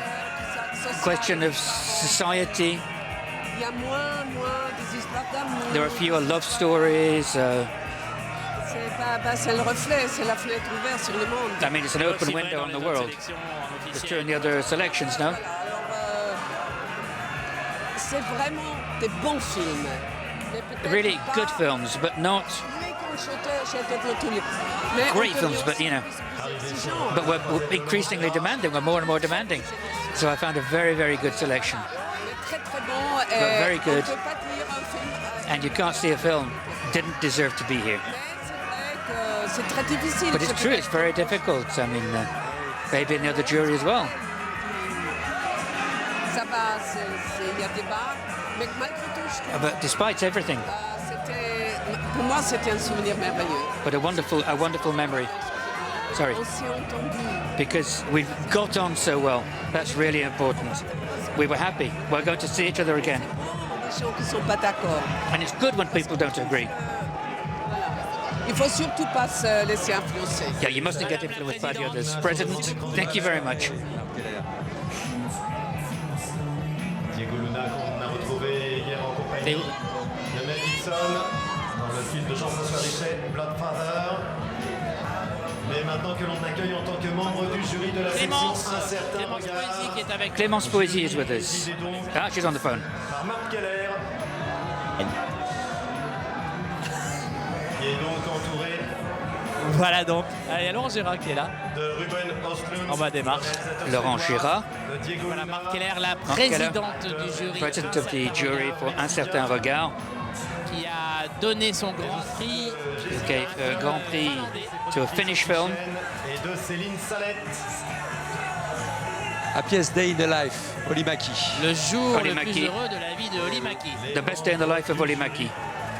question of society. Il y a moins des histoires d'amour. There are fewer love stories. C'est le reflet, c'est la fenêtre ouverte sur le monde. I mean, it's an open window on the world. It's true in the other selections, no? Alors, c'est vraiment des bons films. Mais peut-être Really pas good films, but not les chez tous les. Mais on great peut films, aussi but you know, plus exigeants. but we're increasingly demanding. We're more and more demanding. So I found a very, very good selection. Mais très bon. very good. On peut pas dire un film. And you can't see a film didn't deserve to be here. Mais c'est vrai que c'est très difficile. But it's true, it's very difficult. I mean, maybe in the other jury as well. Ça va, il y a débat. Mais malgré tout, je trouve But despite everything, pour moi, c'était un souvenir merveilleux. but a wonderful memory. Sorry, On s'est entendu. because we've got on so well. That's really important. We were happy. We're going to see each other again. Des gens qui ne sont pas d'accord. And it's good when people don't agree. Il faut surtout pas se laisser influencer. Yeah, you mustn't get influenced by the others. President, thank you very much. Diego Luna qu'on a retrouvé hier en compagnie de Mel Gibson dans le film de Jean-François Richet, Bloodfather. Mais maintenant que l'on accueille en tant que membre du jury de la section Un certain regard, Poésie qui est avec Clémence Poésie is with us. Ah, she's on the phone. par Marc Keller, qui est donc entouré Voilà donc. Il y a Laurent Gérard qui est là, de Ruben Östlund, en bas des marches. Laurent Gérard, de Diego Voilà, Luna, Marc Keller, la Marc Keller, présidente du jury, President of the jury for Un certain regard, qui a donné son grand prix. who gave a Grand Prix to a Finnish film. et de Céline Salette. A pièce Day in the Life, Olimaki. Le jour le Olimaki. plus heureux de la vie de Olimaki. The best day in the life of Olimaki.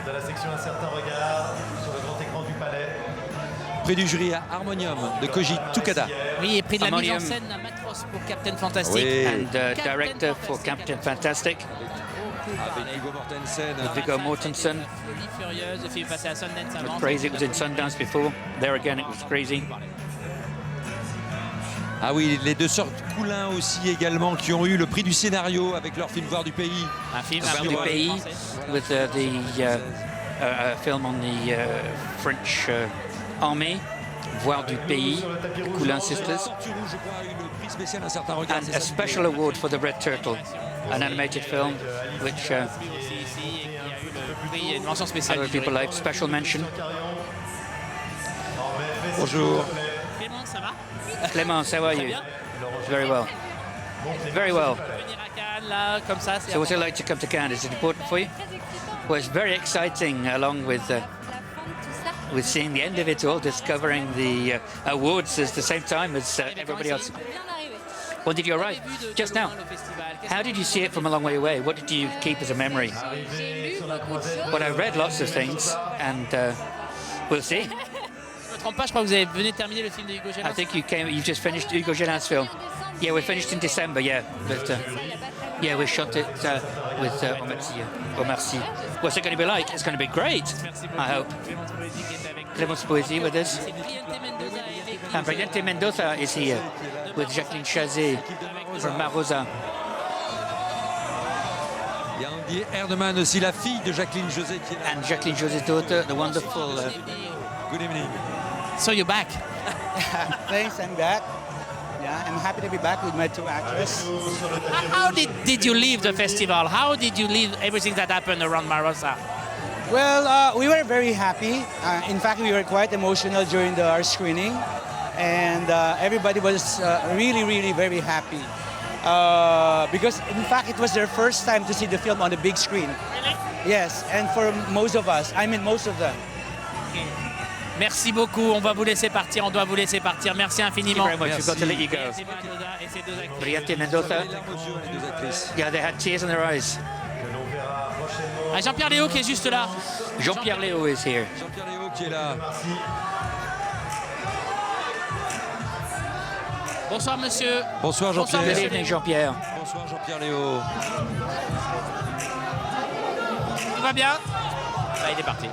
De la section Un certain regard sur le grand écran du palais. Prix du jury à Harmonium de Koji Tukada. Oui, et prix de la mise en Ammonium. scène à Matros pour Captain Fantastic. Oui. And director for Captain Fantastic, Avec Hugo Mortensen. Viggo Mortensen. Folie furieuse, le film passé à Sundance It avant. was crazy. It was in Sundance before. There again, it was crazy. Ah oui, les deux sœurs Coulin aussi également qui ont eu le prix du scénario avec leur film Voir du pays. Un film Voir un du peu pays, français. with the film on the French army, Voir du pays, Coulin Sisters, Tortue Rouge, je crois, a eu le prix spécial Un certain regard. and a special award for the Red Turtle, an animated film, which Aussi ici, et qui a eu le prix, une mention spéciale. other du jury. people like special mention. Bonjour. Clément, ça va? Clémence, how are you? bien. Very well. Very well. Venir à Cannes, là, comme ça, c'est So what's it like to come to Cannes? Is it important for you? Well, it's very exciting, along with seeing the end of it all, discovering the awards at the same time as everybody else. When did you arrive? Just now. How did you see it from a long way away? What did you keep as a memory? Well, I read lots of things, and we'll see. Je me trompe pas, je crois que vous avez venu de terminer le film de Hugo I Gélin. think you just finished Hugo Gélin's film. Yeah, we finished in December, yeah. But yeah, we shot it with Omarcy. What's it going to be like? It's going to be great, I hope. Clémence Poésie qui est avec nous. Clémence Poésie with us. Briante Mendoza est avec nous. And Briante Mendoza is here with Jacqueline Chazet from Marosa. Il y a Andy Erdmann aussi, la fille de Jacqueline José qui est là. And Jacqueline José's daughter, the wonderful... Good evening. So you're back. Thanks, I'm back. Yeah, I'm happy to be back with my two actresses. How did you leave the festival? How did you leave everything that happened around Marosa? Well, we were very happy. In fact, we were quite emotional during our screening, and everybody was really, really very happy. Because, in fact, it was their first time to see the film on the big screen. Really? Yes, and for most of us, I mean most of them. Merci beaucoup, on va vous laisser partir, on doit vous laisser partir. Merci infiniment. Thank you very much. We've got to let you go. Briante Mendoza et ses deux actrices. Briante Mendoza, Les deux actrices. yeah, they had tears in their eyes. Ah, Jean-Pierre Léo qui est juste là. Jean-Pierre Léo is here. Jean-Pierre Léo qui est là. Bonsoir monsieur. Bonsoir Jean-Pierre. Good evening, Jean-Pierre. Bonsoir Jean-Pierre Léo. Tout va bien? Ah, il est parti.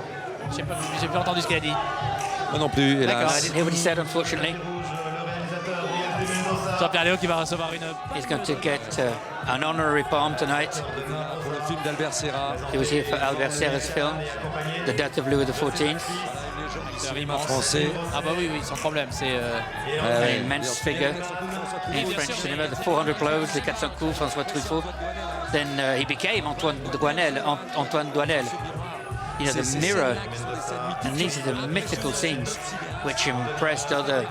J'ai pas entendu ce qu'il a dit. Moi non plus, I hélas. didn't hear what he said, unfortunately. Jean-Pierre Léo qui va recevoir une... He's going to get an honorary palm tonight. Pour le film d'Albert Serra. He was here for Albert Serra's film, The Death of Louis XIV. Cinéma français. Ah bah oui, sans problème. C'est An immense figure in French cinema, the 400 blows, the 400 coups, François Truffaut. Then he became Antoine Doinel. You know, the mirror. And these are the mythical scenes which impressed other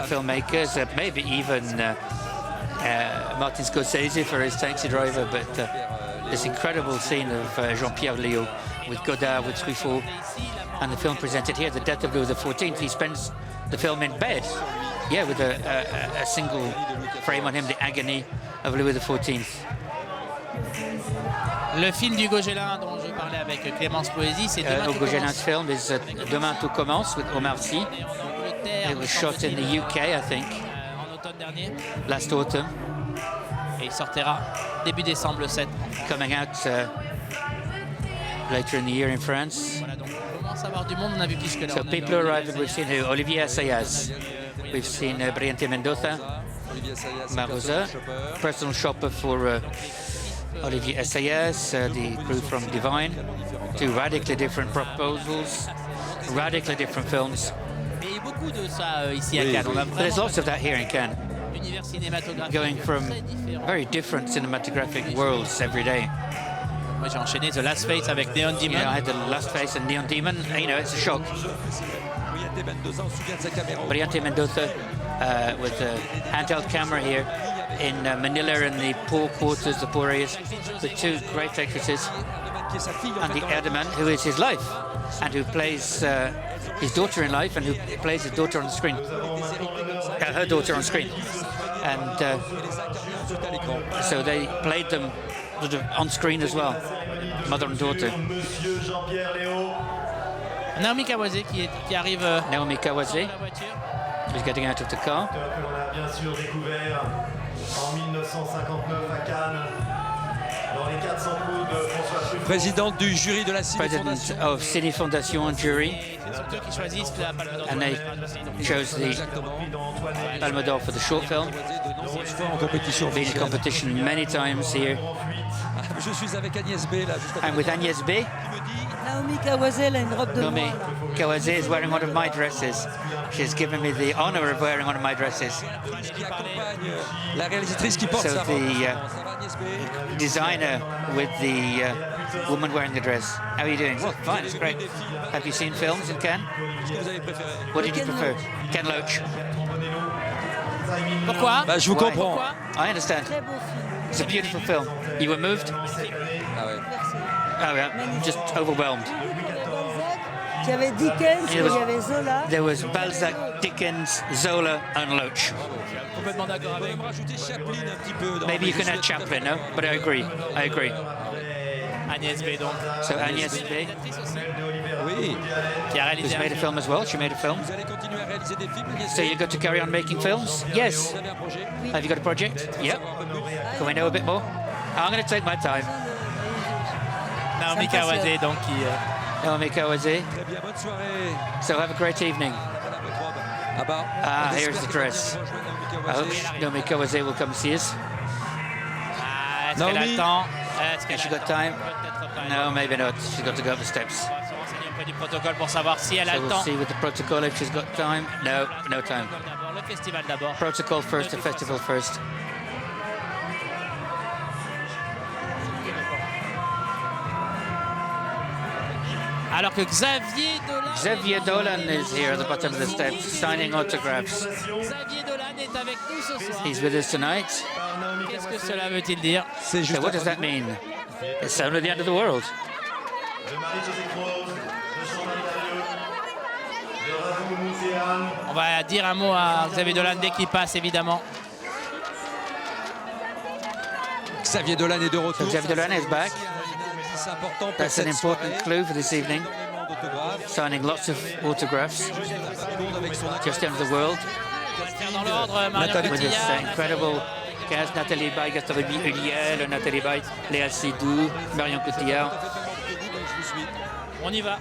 filmmakers, maybe even Martin Scorsese for his Taxi Driver, but this incredible scene of Jean-Pierre Léo with Godard, with Truffaut, and the film presented here, The Death of Louis XIV. He spends the film in bed, yeah, with a single frame on him, The Agony of Louis XIV. Le film d'Hugo Gélin dont je parlais avec Clémence Poésie, c'est Demain tout Hugo Gélin's commence. film is Demain tout commence with Omar Sy. En Angleterre, It was shot in the UK, I think, en automne dernier. last autumn, Et il sortira début décembre le 7. coming out later in the year in France. Voilà, donc on commence à avoir du monde, on a vu plus que là. So people are arriving, we've seen who? Olivier Assayas, we've seen Briante Mendoza, Marosa, personal shopper for Olivier Assayas, the crew from Divine. Two radically different proposals, radically different films. Mais il y a beaucoup de ça ici à Cannes. On a But there's vraiment lots of that here in Cannes, univers cinématographique going from très différent. very different cinematographic worlds every day. Moi j'ai enchaîné The Last Face avec Neon You Demon. know, I had The Last Face and Neon Demon, you know, it's a shock. Briante Mendoza, on se souvient de sa caméra. Briante Mendoza with a handheld camera here in Manila in the poor quarters, the poor areas, with two great actresses, and the Erdeman, who is his life, and who plays his daughter in life, and who plays his daughter on the screen, her daughter on screen. And so they played them sort of on screen as well, mother and daughter. Monsieur Jean-Pierre Léo. Naomi Kawase qui arrive Naomi Kawase dans la voiture. is getting out of the car. Que l'on a bien sûr découvert en 1959 à Cannes, dans les 400 coups de François Truffaut. Présidente du jury de la Ciné President Fondation. of Cine Fondation jury, C'est ceux qui choisissent la Palme d'Or. and they chose the Palme d'Or for the short film. En compétition Been in officielle. competition many times here. Je suis avec Agnès B là, juste à And with Agnès B, Naomi Kawase, elle a une robe de Naomi noir. Kawase is wearing one of my dresses. She's given me the honor of wearing one of my dresses. qui accompagne la réalisatrice qui porte So sa robe. the Ça va, Agnès B? designer with the woman wearing the dress. How are you doing? Well, fine, it's great. Have you seen films in Cannes? Qu'est-ce que vous avez préféré? What did you prefer? Ken Loach. Pourquoi? Bah, je vous Why? comprends. Pourquoi? I understand. Très beau film. It's a beautiful film. You were moved? Ah ouais. Oh, yeah, just overwhelmed. Il y avait Dickens, Il il y avait- y avait Zola. There was Balzac, Dickens, Zola, and Loach. Complètement d'accord On peut avec. même rajouter Chaplin un petit peu. Dans Maybe you can add Chaplin, no? But I agree. I agree. Agnès B donc. So Agnès B, Réalisatrice aussi, Oui. qui a who's réalisé un made a film as well. She made a film. Vous allez continuer à réaliser des films, Agnès So B? you're going to carry on making films? Yes. Vous avez un projet? Have you got a project? Yep. Can we know a bit more? I'm going to take my time. Naomi Ça me passionne. Kawase donc qui. Naomi Kawase. Très bien, bonne soirée. So have a great evening. Voilà votre robe. Ah bah, Ah, on here's espère the que dress. vous rejoindre I hope Naomi Kawase. Naomi Kawase will come see us. Ah, est-ce qu'elle a Naomi. le temps? Est-ce qu'elle Has she a le got temps? time? Peut-être pas. No, maybe not. She's got to go up the steps. On va se renseigner un peu du protocole pour savoir si elle a So le we'll temps. see with the protocol if she's got time. No, no time. D'abord, le festival d'abord. Protocol first, the festival first. Alors que Xavier Dolan. Xavier Dolan is here at the bottom of the steps signing autographs. Xavier Dolan est avec nous ce soir. He's with us tonight. Qu'est-ce que cela veut-il dire? C'est juste So what does that mean? It's only the end of the world. De Marie-Josée Croze, de Chantal Darieux, de Ravou Mousséane. On va dire un mot à Xavier Dolan dès qu'il passe évidemment. Xavier Dolan est de retour. So Xavier Dolan is back. C'est important pour That's an cette important soirée. clue for this evening. Énormément d'autographes. Signing lots of autographs Juste un seconde avec son just the end of the world. faire dans l'ordre, Marion Nathalie. With this Cotillard, incredible cast, Nathalie Baye, Gaston Uliel, Nathalie Baye, Léa Seydoux, Marion Cotillard. On y va.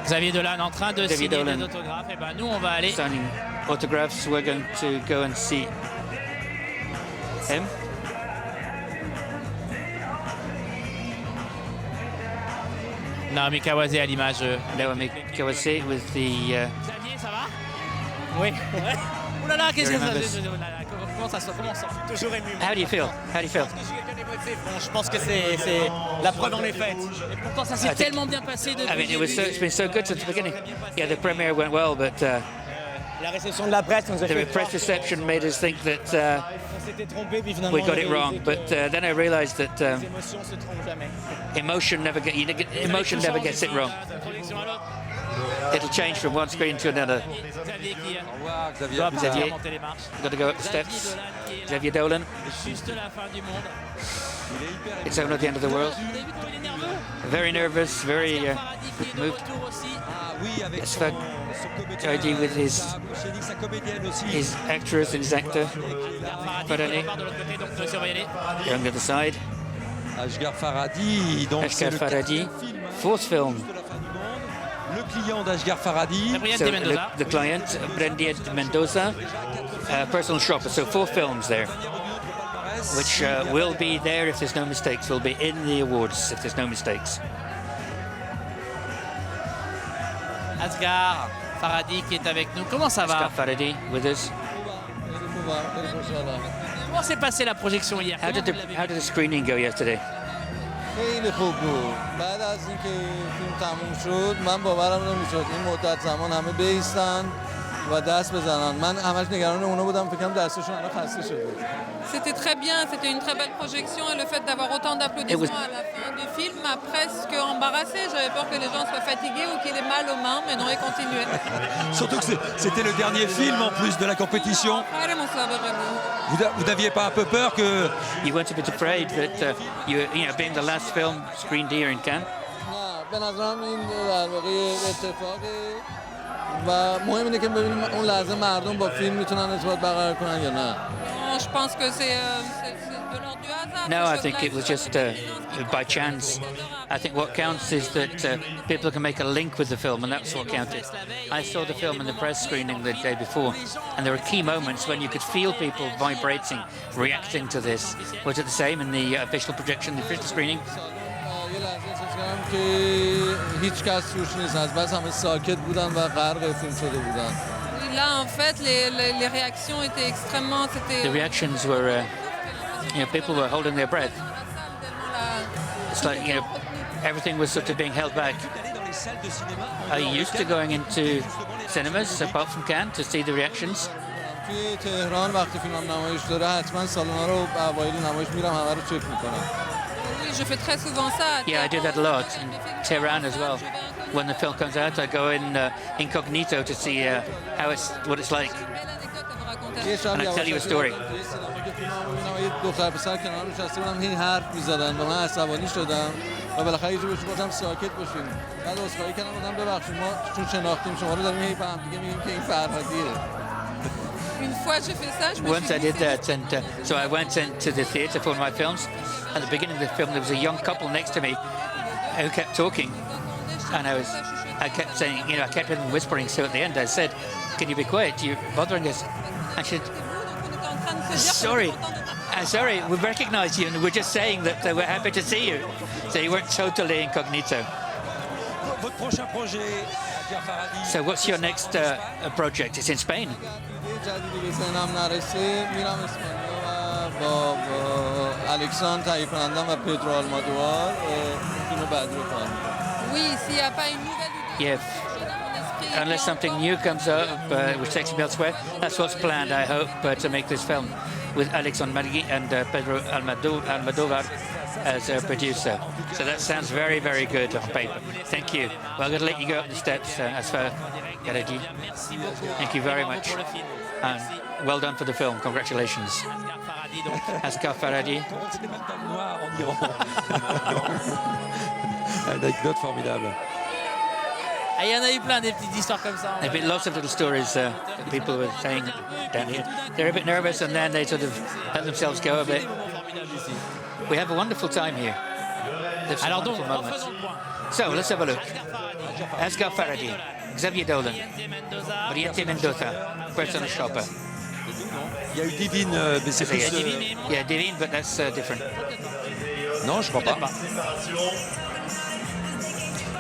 Xavier Dolan en train de Xavier signer Dolan. des autographes. Et ben nous, on va aller. Signing autographs. We're going to go and see him. Naomi Kawase à l'image. Naomi Kawase with the. Xavier, ça va? Oui. Ouh là là, qu'est-ce que ça? Comment ça se commence? Toujours ému. How do you feel? How do you feel? Bon, je pense que c'est la preuve en est faite. Et pourtant, ça s'est tellement bien passé depuis. I mean, it's been so good since the beginning. Yeah, the premiere went well, but La réception de la presse nous a the fait press reception made us think that on s'était trompé, puis finalement we got it on a wrong. réalisé But then I realised that que les émotions se trompent jamais. emotion never gets it wrong. It'll change from one screen to another. Xavier qui Au revoir, Xavier. doit Xavier. partir monter les marches. Got to go up the steps. Xavier Dolan. Juste la fin du monde. It's only at the end of the world. Vous avez vu comment il est nerveux? Very nervous, very Paradis qui est de moved. retour aussi. Ah oui, avec Asfag Hardy with sa comédienne aussi. his actress and his actor. Paradis qui repart de l'autre côté, donc nous surveiller. On the other side. Ashghar Farhadi. Donc c'est Ashghar le Farhadi. quatrième film Fourth film. de la fin du monde. Le client d'Ashghar Farhadi. Gabriel So de Mendoza. the client, Brendia Mendoza, personal shopper. So 4 films there, which will be there if there's no mistakes. Will be in the awards if there's no mistakes. Asghar Farhadi qui est avec nous. Comment ça va? Ashghar Farhadi with us. Comment s'est passée la projection hier? How did the screening go yesterday? خیلی خوب بود. بعد از اینکه فیلم تموم شد من باورم نمیشد این مدت زمان همه بیستن و دست بزنن. من همش نگران اونا بودم فکرم دستشون الان خسته شده. C'était très bien, c'était une très belle projection et le fait d'avoir autant d'applaudissements à la fin du film m'a presque embarrassée. J'avais peur que les gens soient fatigués ou qu'ils aient mal aux mains, mais non, ils continuaient. Surtout que c'était le dernier film en plus de la compétition. Vous n'aviez pas un peu peur que... You weren't a bit afraid that you know, being the last film screened here in Cannes? نه به نظرم این در واقع اتفاقی و مهم اینه که ببینیم اون لحظه مردم با فیلم میتونن ارتباط برقرار کنن یا نه. Non, je pense que c'est de l'ordre du hasard. No, I think it was just by chance. I think what counts is that people can make a link with the film, and that's what counted. I saw the film in the press screening the day before, and there were key moments when you could feel people vibrating, reacting to this. Was it the same in the official projection, the official screening? یه لحظه احساس کردم که هیچ کس توش نیست از بس همه ساکت بودن و غرق فیلم شده بودن. Là, en fait, les réactions étaient extrêmement... The reactions were, you know, people were holding their breath. It's like, you know, everything was sort of being held back. Are you used to going into cinemas apart from Cannes to see the reactions? توی تهران وقتی فیلمم نمایش داره حتما سالن‌ها رو اوایل نمایش میرم همه رو چک میکنم. Oui, je fais très souvent ça. Yeah, I do that a lot in Tehran as well. When the film comes out, I go in incognito to see what it's like, and I tell you a story. یه دختر پسر کنار نشسته بودم هی حرف می‌زدن و من عصبانی شدم و بالاخره یه جوری گفتم ساکت باشین. بعد عذرخواهی کردم گفتم ببخشید ما چون شناختیم شما رو داریم هی به هم دیگه میگیم که این فرهادیه. Une fois j'ai fait ça, je me Once I did that, and so I went into the theatre for one of my films. At the beginning of the film, there was a young couple next to me who kept talking, and I kept saying, you know, I kept them whispering. So at the end, I said, "Can you be quiet? You're bothering us." I said, "Sorry, sorry, we recognise you, and we're just saying that we're happy to see you." So you weren't totally incognito. Votre prochain projet, Ashghar Farhadi. So what's your next project? It's in Spain. جدیدی به ذهنم نرسه میرم اسپانیا و با الکساندر تهیه کنندم و پدرو آلمادوار فیلم بعدی رو کار میکنم. Oui, s'il n'y a pas une nouvelle idée. Yeah. Unless something new comes up which takes me elsewhere, that's what's planned, I hope, to make this film with Alexandre Margui and Pedro Almodovar as a producer. So that sounds very, very good on paper. Thank you. Well, I'm going to let you go up the steps, Asfar Garagi. Thank you very much. And well done for the film. Congratulations. Ashghar Farhadi. Anecdote formidable. Ah, il y en a eu plein des petites histoires comme ça. There've been lots of little stories that people were saying down here. They're a bit nervous and then they sort of let themselves go a bit. We have a wonderful time here. There's some Alors donc, wonderful moments. refaisons le point. So let's have a look. Asghar Farhadi, Xavier Dolan, Oriente Mendoza, personal shopper. Il y a eu Divine, mais c'est plus... Yeah, Divine, but that's different. Non, je crois pas.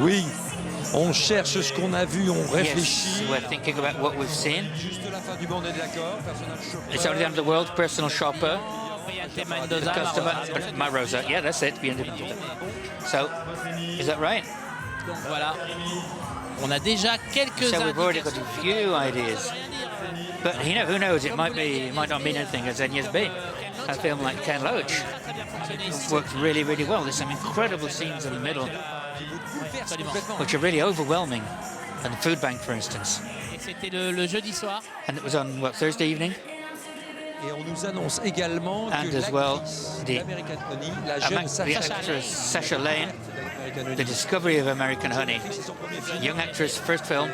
Oui, on cherche ce qu'on a vu, on réfléchit. Yes, we're thinking about what we've seen. Juste la fin du monde, on est d'accord. It's only the end of the world, personal shopper. The customer, Marosa. Yeah, that's it. So, is that right? Donc voilà, on a déjà quelques So we've already got indications. a few ideas. But who knows? It might not mean anything as Enya's been. A film like Ken Loach worked really, really well. There's some incredible scenes in the middle, which are really overwhelming. And the food bank, for instance. Et c'était le jeudi soir. And it was on Thursday evening. Et on nous annonce également And que as well, l'American Honey, la jeune the actress Sasha Lane, The Discovery of American Honey, young actress, first film.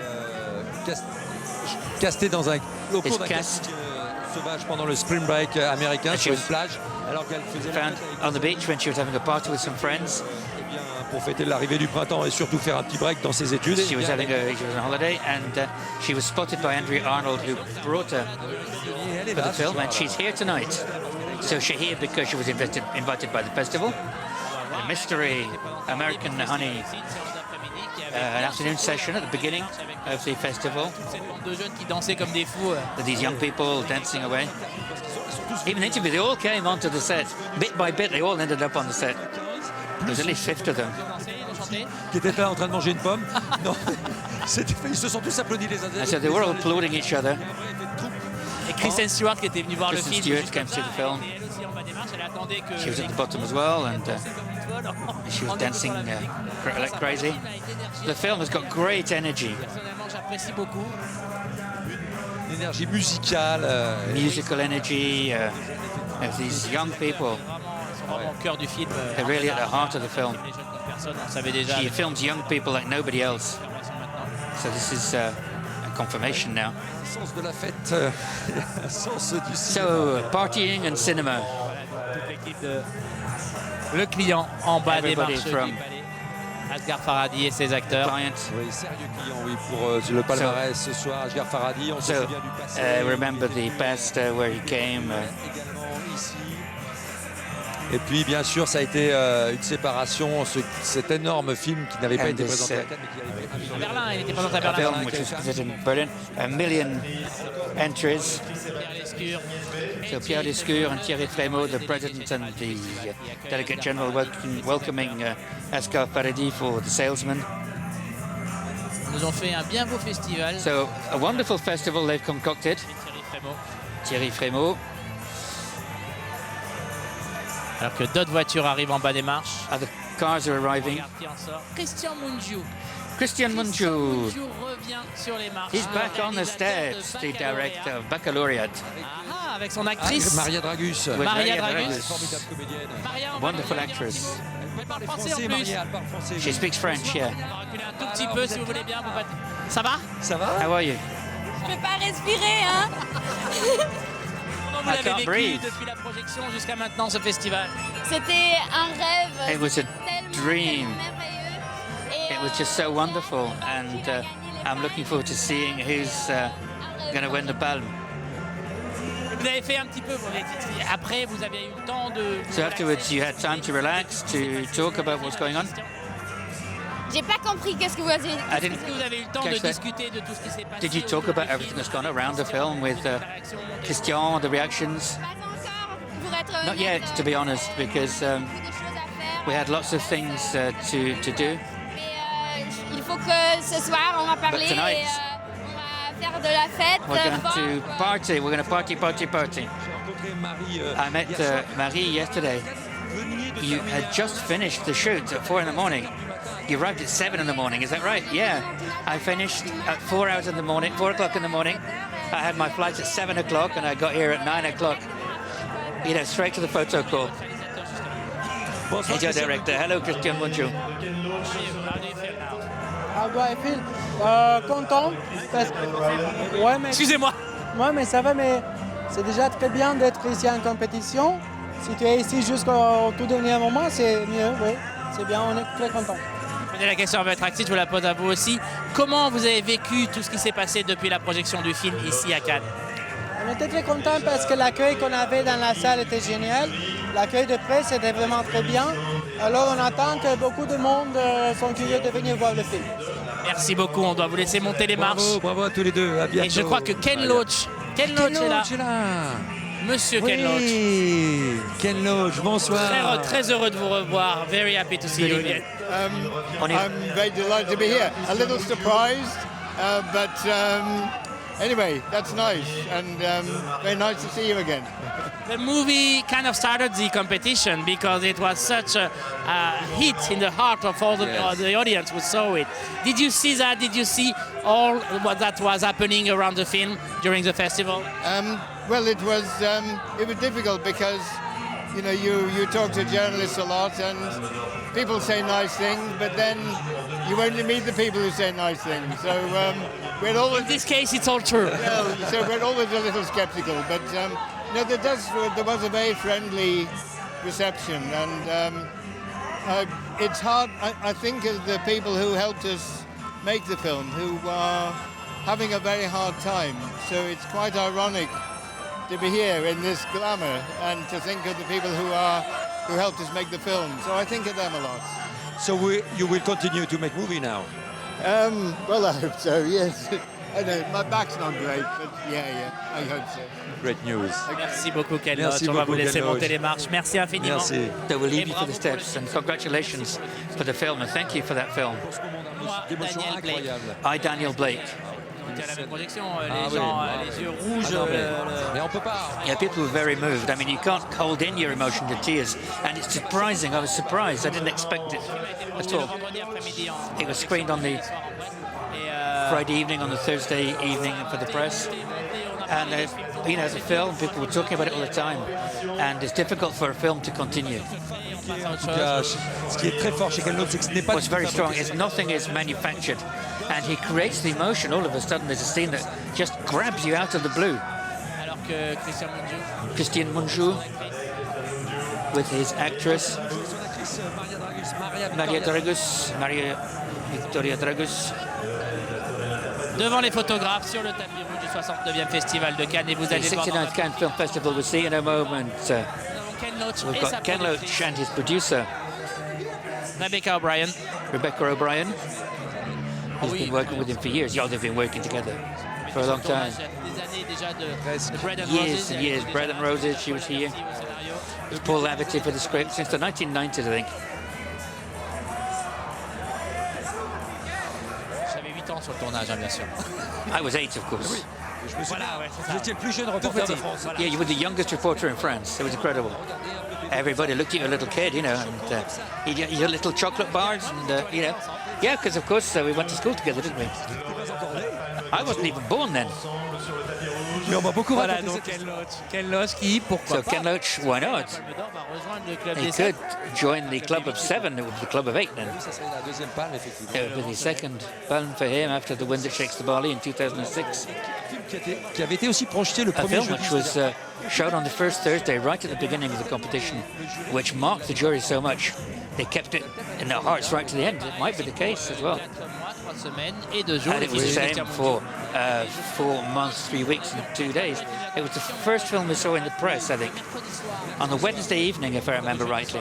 Castée dans un Is cast sauvage pendant le spring break américain sur une plage, alors qu'elle faisait found on the beach when she was having a party with some friends. Pour fêter l'arrivée du printemps et surtout faire un petit break dans ses études. She was on holiday and she was spotted by Andrea Arnold, who brought her for the film, and she's here tonight. So she's here because she was invited by the festival. A mystery American Honey, an afternoon session at the beginning of the festival. Deux jeunes qui dansaient comme des fous. These young people dancing away. Even interview, they all came onto the set. Bit by bit, they all ended up on the set. There's at least 50 of them. Qui étaient là en train de manger une pomme. Non, ils se sont tous applaudis les uns des And autres. so they were all applauding each other. Et Kristen Stewart qui était venue voir Kristen le film. Stewart came to see the film. Et elle aussi en bas des marches, elle attendait que. She was at the bottom as well, and she was dancing like crazy. The film has got great energy. Personnellement, j'apprécie beaucoup. Une énergie musicale. Musical energy of these young people. Vraiment au cœur du film. They're really at the heart of the film. Personne, on savait déjà. She films young people like nobody else. So this is a confirmation now. Sens de la fête, sens du cinéma. So partying and cinema. Toute l'équipe de le client en bas des Everybody marches. from Asghar Farhadi et ses acteurs. Client. Oui, sérieux client, oui, pour le palmarès ce soir. Asghar Farhadi, on se souvient du passé. Remember the past where he came. Également ici. Et puis, bien sûr, ça a été une séparation, cet énorme film qui n'avait pas été présenté à Cannes, mais qui avait été À Berlin, il était présenté à A Berlin. film which was presented in Berlin. 1 million entries. So Pierre Lescure and Thierry Frémaux, the president and the delegate general, welcoming Asghar Farhadi for The Salesman. Ils nous ont fait un bien beau festival. So a wonderful festival they've concocted. Thierry Frémaux. Alors que d'autres voitures arrivent en bas des marches. Other cars are arriving. Regarde qui en sort. Christian Mungiu. Christian Mungiu. Mungiu revient sur les marches. He's back on the stage, the director of Baccalaureate. Ah, avec son actrice. Maria Dragus. With Maria Maria Dragus. Formidable comédienne. Maria, Wonderful actress. Elle parle Français, français en plus. Maria, elle parle français. She speaks French, yeah. On va reculer un tout petit peu si vous voulez bien. Ça va? Ça va? How are you? Je peux pas respirer, hein. Comment vous I l'avez can't vécu breathe. depuis la projection jusqu'à maintenant, ce festival? C'était un rêve. It was a tellement, dream. tellement merveilleux. Et, It was just so wonderful, and I'm looking forward to seeing who's going to win the palm. Vous avez fait un petit peu. Après, vous avez eu le temps de. So afterwards, you had time to relax, to talk about what's going on. J'ai pas compris qu'est-ce que vous avez dit. I didn't Est-ce que vous avez eu le temps de catch that. discuter de tout ce qui s'est passé? Did you talk about everything that's gone around the film with Christian, the reactions? Pas encore, pour être Not yet, honnête, to be honest, because beaucoup de choses à faire. we had lots of things to do. Mais il faut que ce soir, on va parler tonight, et on va faire de la fête. We're going fort. to party. We're going to party. I met Marie yesterday. You had just finished the shoot at 4 in the morning. You arrived at 7 in the morning, is that right? Yeah. I finished at 4 hours in the morning, 4 o'clock in the morning. I had my flight at 7 o'clock and I got here at 9 o'clock. You know, straight to the photo call. Hey, Joe Director. Hello, Christian Mungiu. How do I feel? Content. Ouais, mais... Excusez-moi. Ouais, mais ça va, mais c'est déjà très bien d'être ici en compétition. Si tu es ici jusqu'au tout dernier moment, c'est mieux, oui. C'est bien, on est très content. La question à votre actif, je vous la pose à vous aussi. Comment vous avez vécu tout ce qui s'est passé depuis la projection du film ici à Cannes? On était très contents parce que l'accueil qu'on avait dans la salle était génial. L'accueil de presse était vraiment très bien. Alors on attend que beaucoup de monde sont curieux de venir voir le film. Merci beaucoup, on doit vous laisser monter les marches. Bravo, bravo à tous les deux, à bientôt. Et je crois que Ken Loach est là. Monsieur oui, Ken Loach. Ken Loach, bonsoir. Très heureux de vous revoir. Very happy to see you again. I'm very delighted to be here. A little surprised, but anyway, that's nice, and very nice to see you again. The movie kind of started the competition because it was such a hit in the heart of all the audience who saw it. Did you see that? Did you see all what that was happening around the film during the festival? Well, it was difficult because you talk to journalists a lot and people say nice things, but then you only meet the people who say nice things. So we're always, in this case, it's all true. Well, so we're always a little skeptical, but there was a very friendly reception, and it's hard. I think of the people who helped us make the film, who are having a very hard time. So it's quite ironic to be here in this glamour and to think of the people who helped us make the film. So I think of them a lot. So you will continue to make movie now? Well, I hope so, yes. I know, my back's not great, but yeah, I hope so. Great news. Merci beaucoup, Ken Loach. On va vous laisser monter les marches. Merci infiniment. Merci. So we'll leave you for the steps, and congratulations for the film, and thank you for that film. I, Daniel Blake. À la même projection, les gens, les yeux rouges. Mais on peut pas. Yeah, people were very moved. I mean, you can't hold in your emotion to tears, and it's surprising. I was surprised. I didn't expect it at all. It was screened on the Friday evening, on the Thursday evening for the press, and as a film, people were talking about it all the time, and it's difficult for a film to continue. Ce qui est très fort chez Ken Loach, c'est que ce n'est pas. What's very strong is nothing is manufactured, and he creates the emotion. All of a sudden, there's a scene that just grabs you out of the blue. Alors que Christian Mungiu, with his actress Maria Victoria Dragus. Devant les photographes sur le tapis rouge du 69e Festival de Cannes, et vous allez The voir. 69th Cannes Film Festival, we'll see in a moment. We've got Ken Loach and his producer Rebecca O'Brien. Who's been working with him for years. Yeah, they've been working together for a long time. Years and years. Bread and Roses, she was here. It was Paul Laverty for the script since the 1990s, I think. J'avais 8 ans sur le tournage, bien sûr. I was 8, of course. J'étais le plus jeune reporter de France. Yeah, you were the youngest reporter in France. It was incredible. Everybody looked at you, a little kid, and your little chocolate bars, and yeah, because of course we went to school together, didn't we? I wasn't even born then. Mais on m'a beaucoup Voilà, donc Ken Loach qui, pourquoi So pas, Ken Loach, why not? va rejoindre le club He des could 7. join the club of 7, it would be the club of 8 then. Ça serait la deuxième palme, effectivement. It would be the second palm for him after the wind that shakes the barley in 2006. Qui avait été aussi projeté le A premier film which was shown on the first Thursday, right at the beginning of the competition, which marked the jury so much. They kept it in their hearts right to the end. It might be the case as well. 3 semaines et 2 jours. And it was the same for 4 months, 3 weeks and 2 days. It was the first film we saw in the press, I think, on the Wednesday evening, if I remember rightly,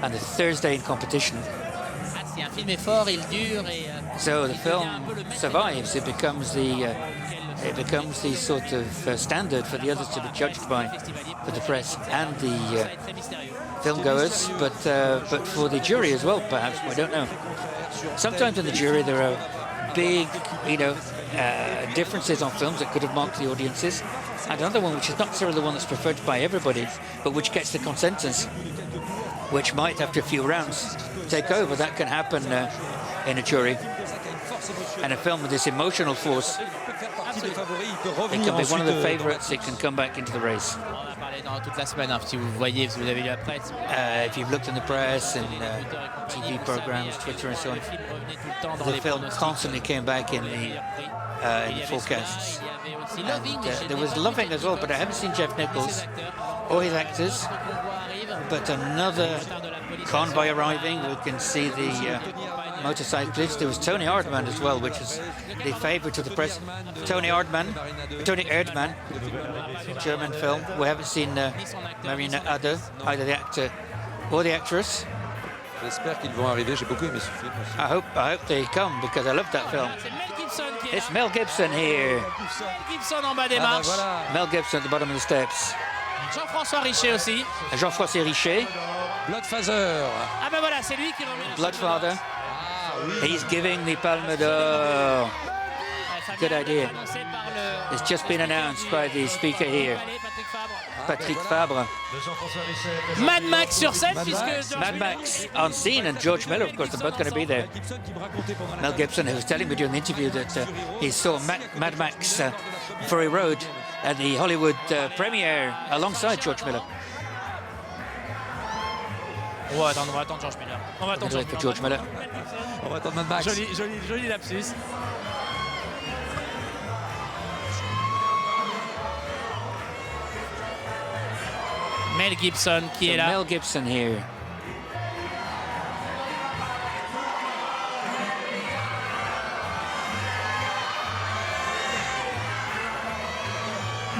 and the Thursday in competition. C'est un film fort, il dure et. So the film survives. It becomes the sort of standard for the others to be judged by, for the press and the film goers, but for the jury as well, perhaps. I don't know. Sometimes in the jury there are big, differences on films that could have marked the audiences, and another one which is not necessarily the one that's preferred by everybody, but which gets the consensus, which might, after a few rounds, take over. That can happen in a jury. And a film with this emotional force l'équipe est favori, il peut It revenir can be one of the ensuite, favorites. It can come back into the race. On a parlé dans toute la semaine, hein, si vous voyez, si vous avez lu la presse. If you've looked in the press and TV programs, Twitter and so on, Le film revenait tout le temps dans the les film pronostics. constantly came back in the forecasts. Il y avait aussi And, Loving. there was Loving as well, but I haven't seen Jeff Nichols or his actors. But another convoy arriving, we can see the motorcyclists. There was Tony Erdmann as well, which is the favourite of the press. Tony Erdmann, German film. We haven't seen Marina Adder, either the actor or the actress. J'espère qu'ils vont arriver. J'ai beaucoup aimé ce film aussi. I hope they come because I love that film. C'est Mel Gibson qui est It's là. Mel Gibson here. Gibson en bas des Ah bah marches. voilà. Mel Gibson at the bottom of the steps. Jean-François Richet aussi. Jean-François Richet, Bloodfather. Ah ben voilà, c'est lui qui remet. Bloodfather. He's giving the Palme d'Or. Good idea. Annoncé par le It's just been announced by the speaker here, Patrick Fabre. De Jean-François Richet. Mad Max sur scène, Mad puisque Max. George Mad Miller- Max on scene, and George Miller, of course, they're both going to be there. Gibson qui me racontait pendant la Mel Gibson, who was telling me during the interview that he saw Mad Max Fury Road at the Hollywood premiere alongside George Miller. Oh, attends, on va attendre George Miller. On va attendre We'll wait for George Miller. On va attendre Mad Max. Joli lapsus. Mel Gibson qui est là. Mel Gibson here.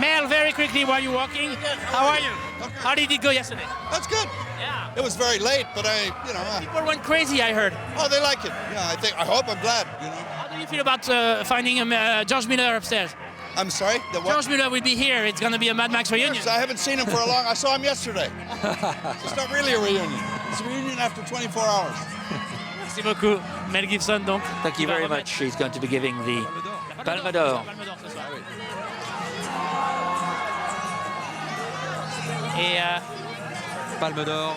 Mel, very quickly while you're walking, how are you? How did it go yesterday? That's good. Yeah. It was very late, but People went crazy, I heard. oh, they like it. Yeah, I hope, I'm glad, How do you feel about finding George Miller upstairs? I'm sorry? George Miller will be here. It's going to be a Mad Max reunion. Yes, I haven't seen him for a long, I saw him yesterday. It's not really a reunion. It's a reunion after 24 hours. Merci beaucoup. Mel Gibson, donc. Thank you qui va very remettre much. He's going to be giving the Palme d'Or. Palme d'Or ce soir. Et Palme d'Or.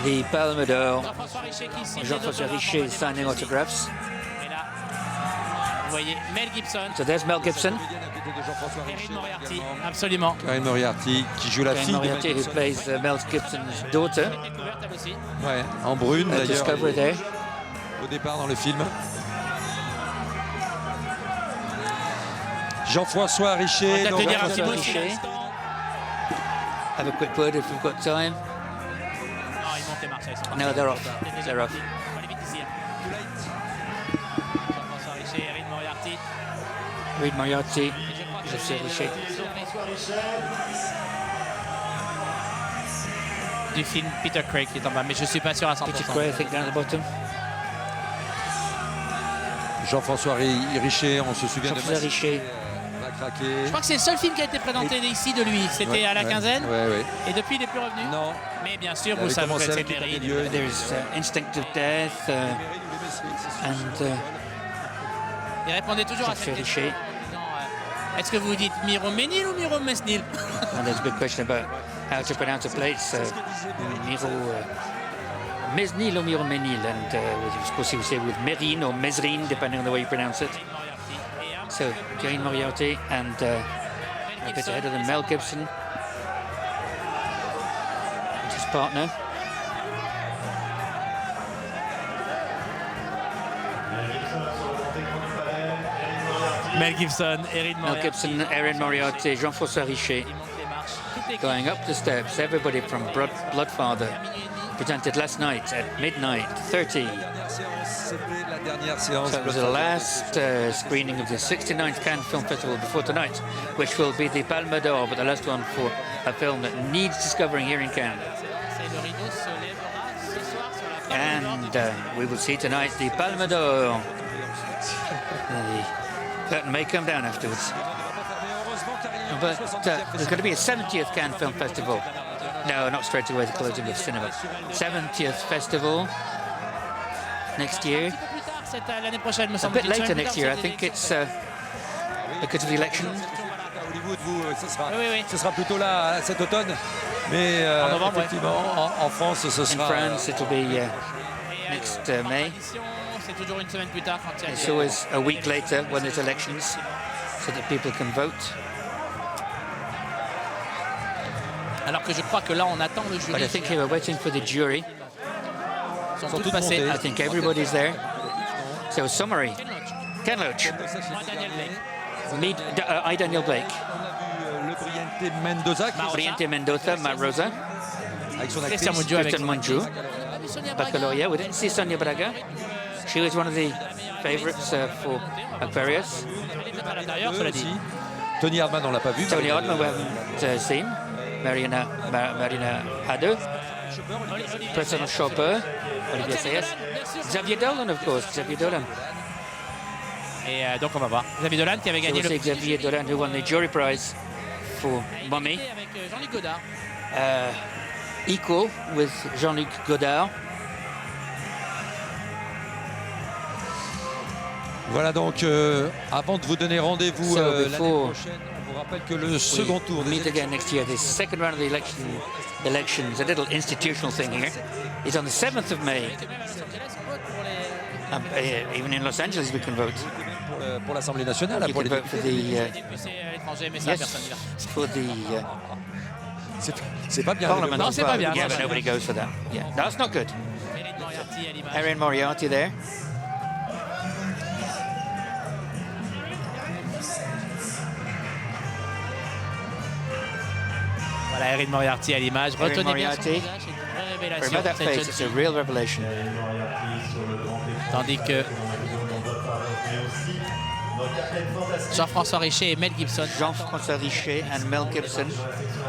The Palme d'Or. Jean-François Richet qui signe. Jean-François Richet signing autographs. Et là, vous voyez Mel Gibson, So there's Mel Gibson, Erin Moriarty, absolument. Karim Moriarty qui joue la Jane fille de Moriarty, Mel who Gibson. plays Mel Gibson's daughter. Découverte elle aussi. Ouais, en brune d'ailleurs. Discovery there. Au départ dans le film. Jean-François Richet. On va peut-être donc, te dire un Jean-François petit mot sur Richet. l'instant. Have a quick word if we've got time. Non, ils montent les marches, ils sont partis. No, they're off. C'est déjà They're off. parti. On va aller vite ici. Jean-François Richet, Erin Moriarty. Reed Moriarty, Et je crois que Jean-François c'est Richet. Jean-François Richet. du film Peter Craig qui est en bas, mais je suis pas sûr à 100%. Peter Craig, I think, down at the bottom. Jean-François Richet, on se souvient de Jean-François Richet. Va craquer. Je crois que c'est le seul film qui a été présenté ici de lui. C'était Ouais, à la ouais, quinzaine. ouais. Et depuis, il n'est plus revenu. Non. Mais bien sûr, Il vous avait savez, commencé c'est avec les Mérine. milieux. There's Instinct of Death and Il répondait toujours à cette Jean-François question. Richet. Est-ce que vous dites Miro Ménil ou Miro Mesnil? And there's a big question about how to pronounce the plates. Miro Mesnil or Miro Menil. And of course, he would say with Merine or Mesrine, depending on the way you pronounce it. So, Jane Moriarty and a bit ahead of them, Mel Gibson. And his partner. Mel Gibson, Erin Mel Moriarty. Gibson, Erin Moriarty, Jean-François Richet. Going up the steps, everybody from Bloodfather, presented last night at midnight 30. C'était la dernière séance. So it was the last screening of the 69th Cannes Film Festival before tonight, which will be the Palme d'Or, but the last one for a film that needs discovering here in Cannes. And we will see tonight the Palme d'Or. The curtain may come down afterwards. But there's going to be a 70th Cannes Film Festival. No, not straight away, the closing of cinema. 70th festival next year. L'année prochaine, me A semble-t-il. bit later next year, I think it's because of the election. Hollywood, vous, Oui. ce sera plutôt là cet automne. Mais En novembre, effectivement, en France, ce In sera. France, it'll be next May. C'est toujours une semaine plus tard quand il y a It's always a week later when there's elections. so that people can vote. Alors que je crois que là, on attend le jury. But I think here we're waiting for the jury. Ils sont tous passés. I think everybody's there. So, summary. Ken Loach. I, Daniel Blake. Briente Mendoza, Matt Rosa. Christian Mungiu. Baccalaureate. We didn't see Sonia Braga. She was one of the favourites for Aquarius. Tony Hardman, on l'a pas vu. Tony Hardman, we haven't seen. Marina Hadeux. Personal Chopper. Olivier Sayas. Xavier Dolan, of course. Xavier Dolan. Et donc on va voir. Xavier Dolan qui avait gagné le Xavier Dolan who won the jury prize for Mummy. Avec Jean-Luc Godard. Equal with Jean-Luc Godard. Voilà donc, avant de vous donner rendez-vous l'année prochaine, on vous rappelle que le second tour meet again next year. The second round of the elections, a little institutional thing here, is on the 7th of May. Even in Los Angeles, we can vote. Pour l'Assemblée nationale, you pour can vote for the for the c'est pas bien. Parliament. Non, c'est pas bien. Yeah, but nobody goes for that. Yeah, that's not good. Erin Moriarty there. Voilà, Erin Moriarty à l'image. Retenez bien son visage, c'est une vraie révélation. Remember that face, it's a real revelation. Tandis que Jean-François Richer et Mel Gibson. Jean-François Richer and Mel Gibson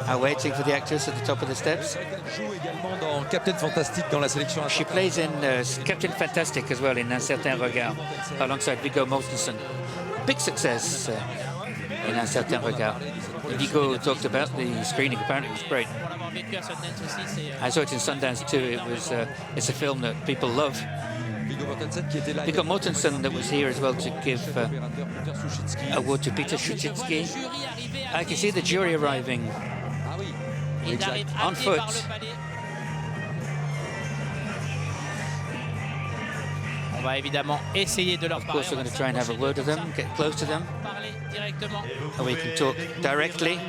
are waiting for the actors at the top of the steps. Elle joue également dans Captain Fantastic dans la sélection. She plays in Captain Fantastic as well in Un certain regard, alongside Viggo Mortensen. Big success in Un certain regard. Viggo talked about the screening. Apparently, it was great. I saw it in Sundance too. It's a film that people love. Viggo Mortensen that was here as well to give award to Peter Szucicki. I can see the jury arriving on foot. On va évidemment essayer de leur parler. Of course, we're going to try and have a word with them, get close to them. And we can talk directly.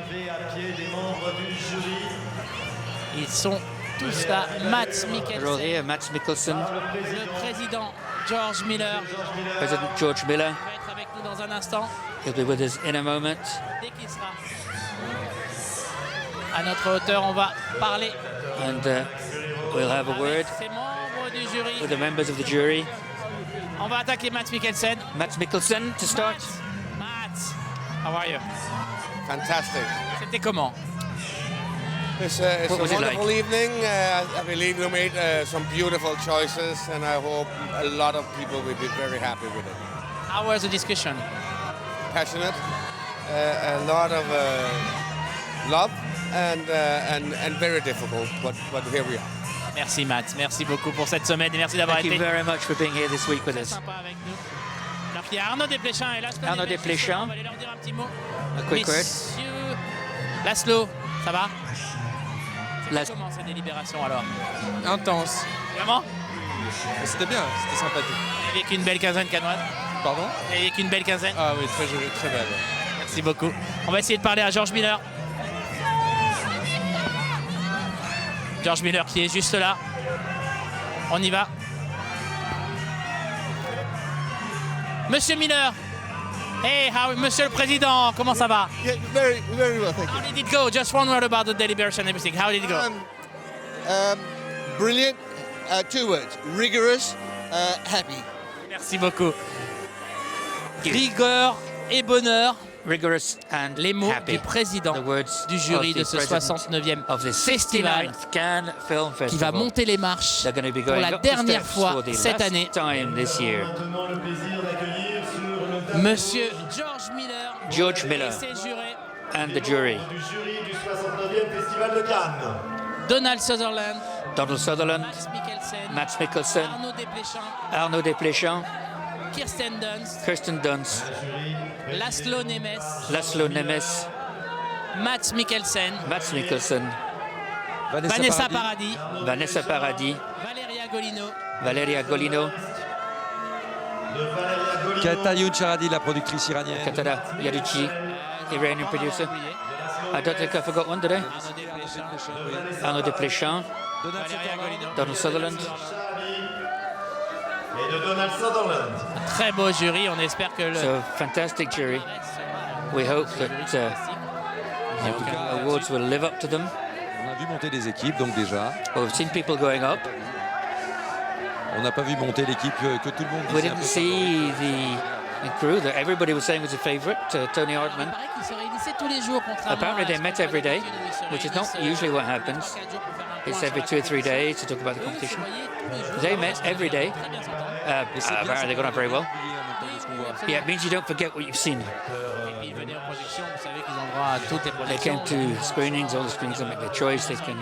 Ils sont tous là. Matt Mikkelsen. They're all here. Matt Mikkelsen. Le président George Miller. President George Miller. Il va être avec nous dans un instant. He'll be with us in a moment. Dès qu'il sera à notre hauteur, on va parler. And we'll have a word Ces membres du jury. with the members of the jury. On va attaquer Matt Mikkelsen. Matt Mikkelsen to start. Matt, how are you? Fantastic. C'était comment? It's What a was it wonderful like? evening. I believe you made some beautiful choices, and I hope a lot of people will be very happy with it. How was the discussion? Passionate, a lot of love, and very difficult, but here we are. Merci Matt, merci beaucoup pour cette semaine et merci d'avoir Thank été you very much for being here this week with us. sympa avec nous. Alors qu'il y a Arnaud Desplechin et Laszlo. Arnaud Desplechin. On va aller leur dire un petit mot. A quick word. Messieurs, Laszlo, ça va? Laszlo. Comment cette délibération alors? Intense. Vraiment? C'était bien, c'était sympathique. Avec une belle quinzaine canoise. Pardon? Avec une belle quinzaine. Ah oui, très jolie, très belle. Merci beaucoup. On va essayer de parler à George Miller. George Miller qui est juste là. On y va. Monsieur Miller. Hey, Monsieur le Président, comment ça va? Yeah, very, very well, thank you. How did it go? Just one word about the deliberation and everything. How did it go? Brilliant. 2 words. Rigorous. Happy. Merci beaucoup. Rigueur et bonheur. Rigorous and les mots happy. du président du jury de ce 69e festival qui va monter les marches pour la dernière fois cette année. Monsieur George Miller et ses jurés and the jury. Du jury du 69e Festival de Cannes. Donald Sutherland, Matt Mikkelsen, Arnaud Desplechin, Kirsten Dunst, Laszlo Nemes, Matt Mikkelsen, Vanessa Paradis, Valeria Golino, Katayoun Charadi, la productrice iranienne. Katara Yaduchi, Iranian producer. I don't think I forgot one, did I? Arnaud Desplechin, Donald Sutherland. Et de Donald Sutherland. Un très beau jury, on espère que le... So, fantastic jury. We hope that the awards will live up to them. On a vu monter des équipes, donc déjà. Well, we've seen people going up. On n'a pas vu monter l'équipe que tout le monde We disait. didn't see the crew that everybody was saying was a favourite, Tony Hartman. Apparently they met every day, which is not usually what happens. It's every 2 or 3 days to talk about the competition. They met every day. Apparently they got on very well. Yeah, it means you don't forget what you've seen. They came to screenings, all the screenings, they make their choice. They can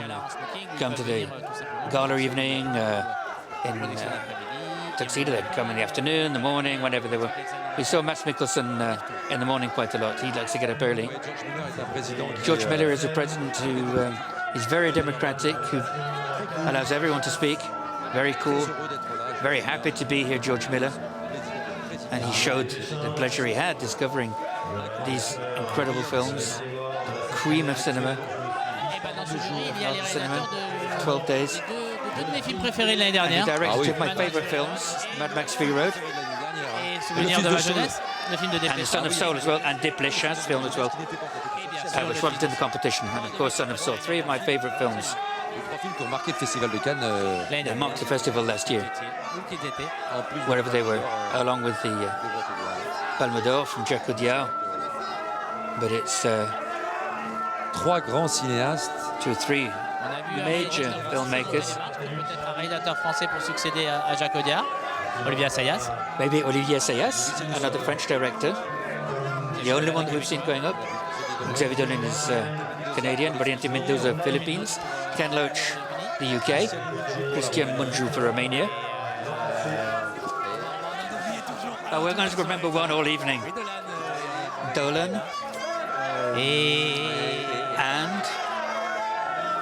come to the gala evening in tuxedo. They'd come in the afternoon, the morning, whenever they were. We saw Mads Mikkelsen in the morning quite a lot. He likes to get up early. George Miller is a president who is very democratic, who allows everyone to speak. Very cool. Very happy to be here, George Miller. And he showed the pleasure he had discovering these incredible films, the cream of cinema. 12 days. Deux de mes films préférés de l'année dernière. And he directed two of my favorite films, Mad Max Fury Road. Et Souvenir de ma jeunesse, le film de And The Son of Soul as well, and Desplechin's film as well. Which wasn't in the competition. And of course, Son of Soul, 3 of my favorite films. Films qui ont marqué le Festival de Cannes. They marked the festival last year, wherever they were, along with the Palme d'Or from Jacques Diao. But it's 3 grands cinéastes. 2 or 3 major filmmakers. Peut-être un réalisateur français pour succéder à Jacques Audiard, Olivier Assayas. Maybe Olivier Assayas, another French director. The only one we've seen going up. Xavier Dolan is Canadian, Variante Mendoza, Philippines, Ken Loach, the UK, Christian Mungiu for Romania. We're going to remember one all evening. Dolan.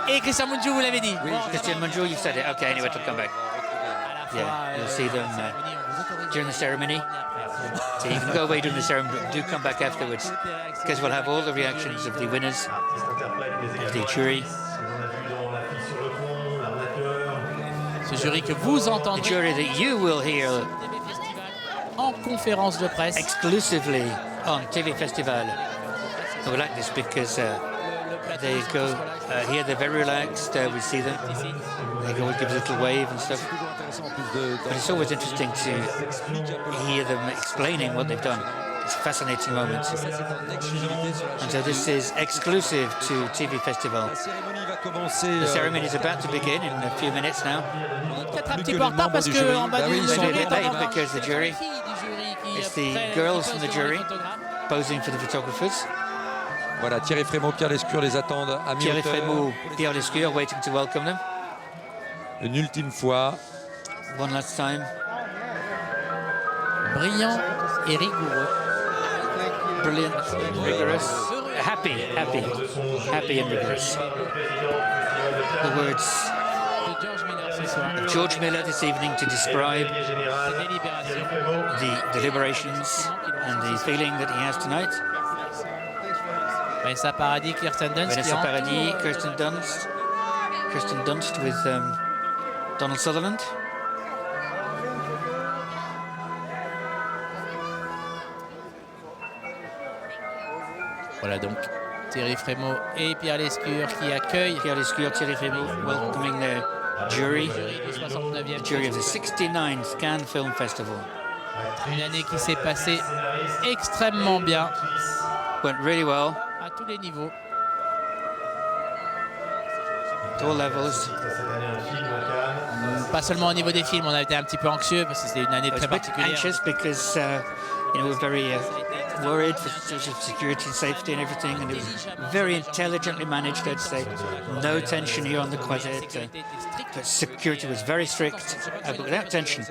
Et Christian Mungiu, vous l'avez dit. Christian Mungiu, you said it. Okay, anyway, to come back. Yeah, you'll see them during the ceremony. So you can go away during the ceremony, but do come back afterwards, because we'll have all the reactions of the winners, of the jury. Ce jury que vous entendez. The jury that you will hear en conférence de presse. Exclusively on TV Festival. We like this because they go here, they're very relaxed. We see them. They always give a little wave and stuff. But it's always interesting to hear them explaining what they've done. It's fascinating moments. And so this is exclusive to TV Festival. The ceremony is about to begin in a few minutes now. Peut-être un petit peu en retard parce que en bas du jury est late because the jury. It's the girls from the jury posing for the photographers. Voilà, Thierry Frémaux, Pierre Lescure les attendent à mi-hauteur. Thierry Frémaux, Pierre Lescure waiting to welcome them. Une ultime fois. One last time. Brillant et rigoureux. Brilliant, rigorous, happy and rigorous. The words of George Miller this evening to describe the deliberations and the feeling that he has tonight. Vanessa Paradis, Kirsten Dunst. Vanessa Paradis, Kirsten Dunst with Donald Sutherland. Voilà donc Thierry Frémaux et Pierre Lescure qui accueillent. Pierre Lescure, Thierry Frémaux welcoming the jury. The jury of the 69th Cannes Film Festival. Une année qui s'est passée extrêmement bien. Went really well. À tous les niveaux. At all levels. Pas seulement au niveau des films, on a été un petit peu anxieux parce que c'était une année très particulière. Anxious because we're very worried for social security and safety and everything, and it was very intelligently managed, I'd say. No tension here on the quartet. But security was very strict, but without tension.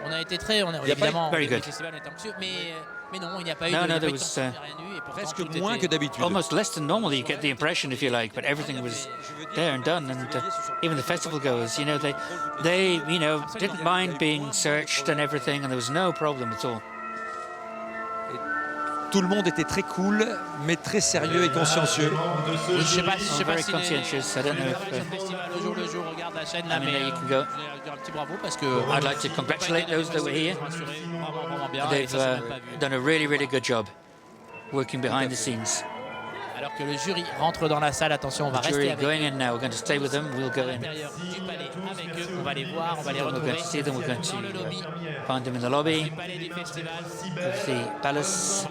On a été évidemment, very good. le festival était anxieux, mais non, il n'y a pas eu there de was presque moins que d'habitude. Almost less than normal, you get the impression, if you like, but everything was there and done. And even the festival goers, you know, they didn't mind being searched and everything, and there was no problem at all. Tout le monde était très cool, mais très sérieux et consciencieux. Je sais pas si very conscientious. I don't know if le jour le jour regarde la chaîne là, mais you can go. un petit bravo parce que I'd like to congratulate those that were here. They've done a really, really good job working behind the scenes. Alors que le jury rentre dans la salle, attention, on va rester avec going in now. We're going to stay with them. We'll go in. du palais avec eux. On va les voir, on va les We're retrouver going to see them. We're going dans le to lobby find them in the lobby du palais du festival. of the palace.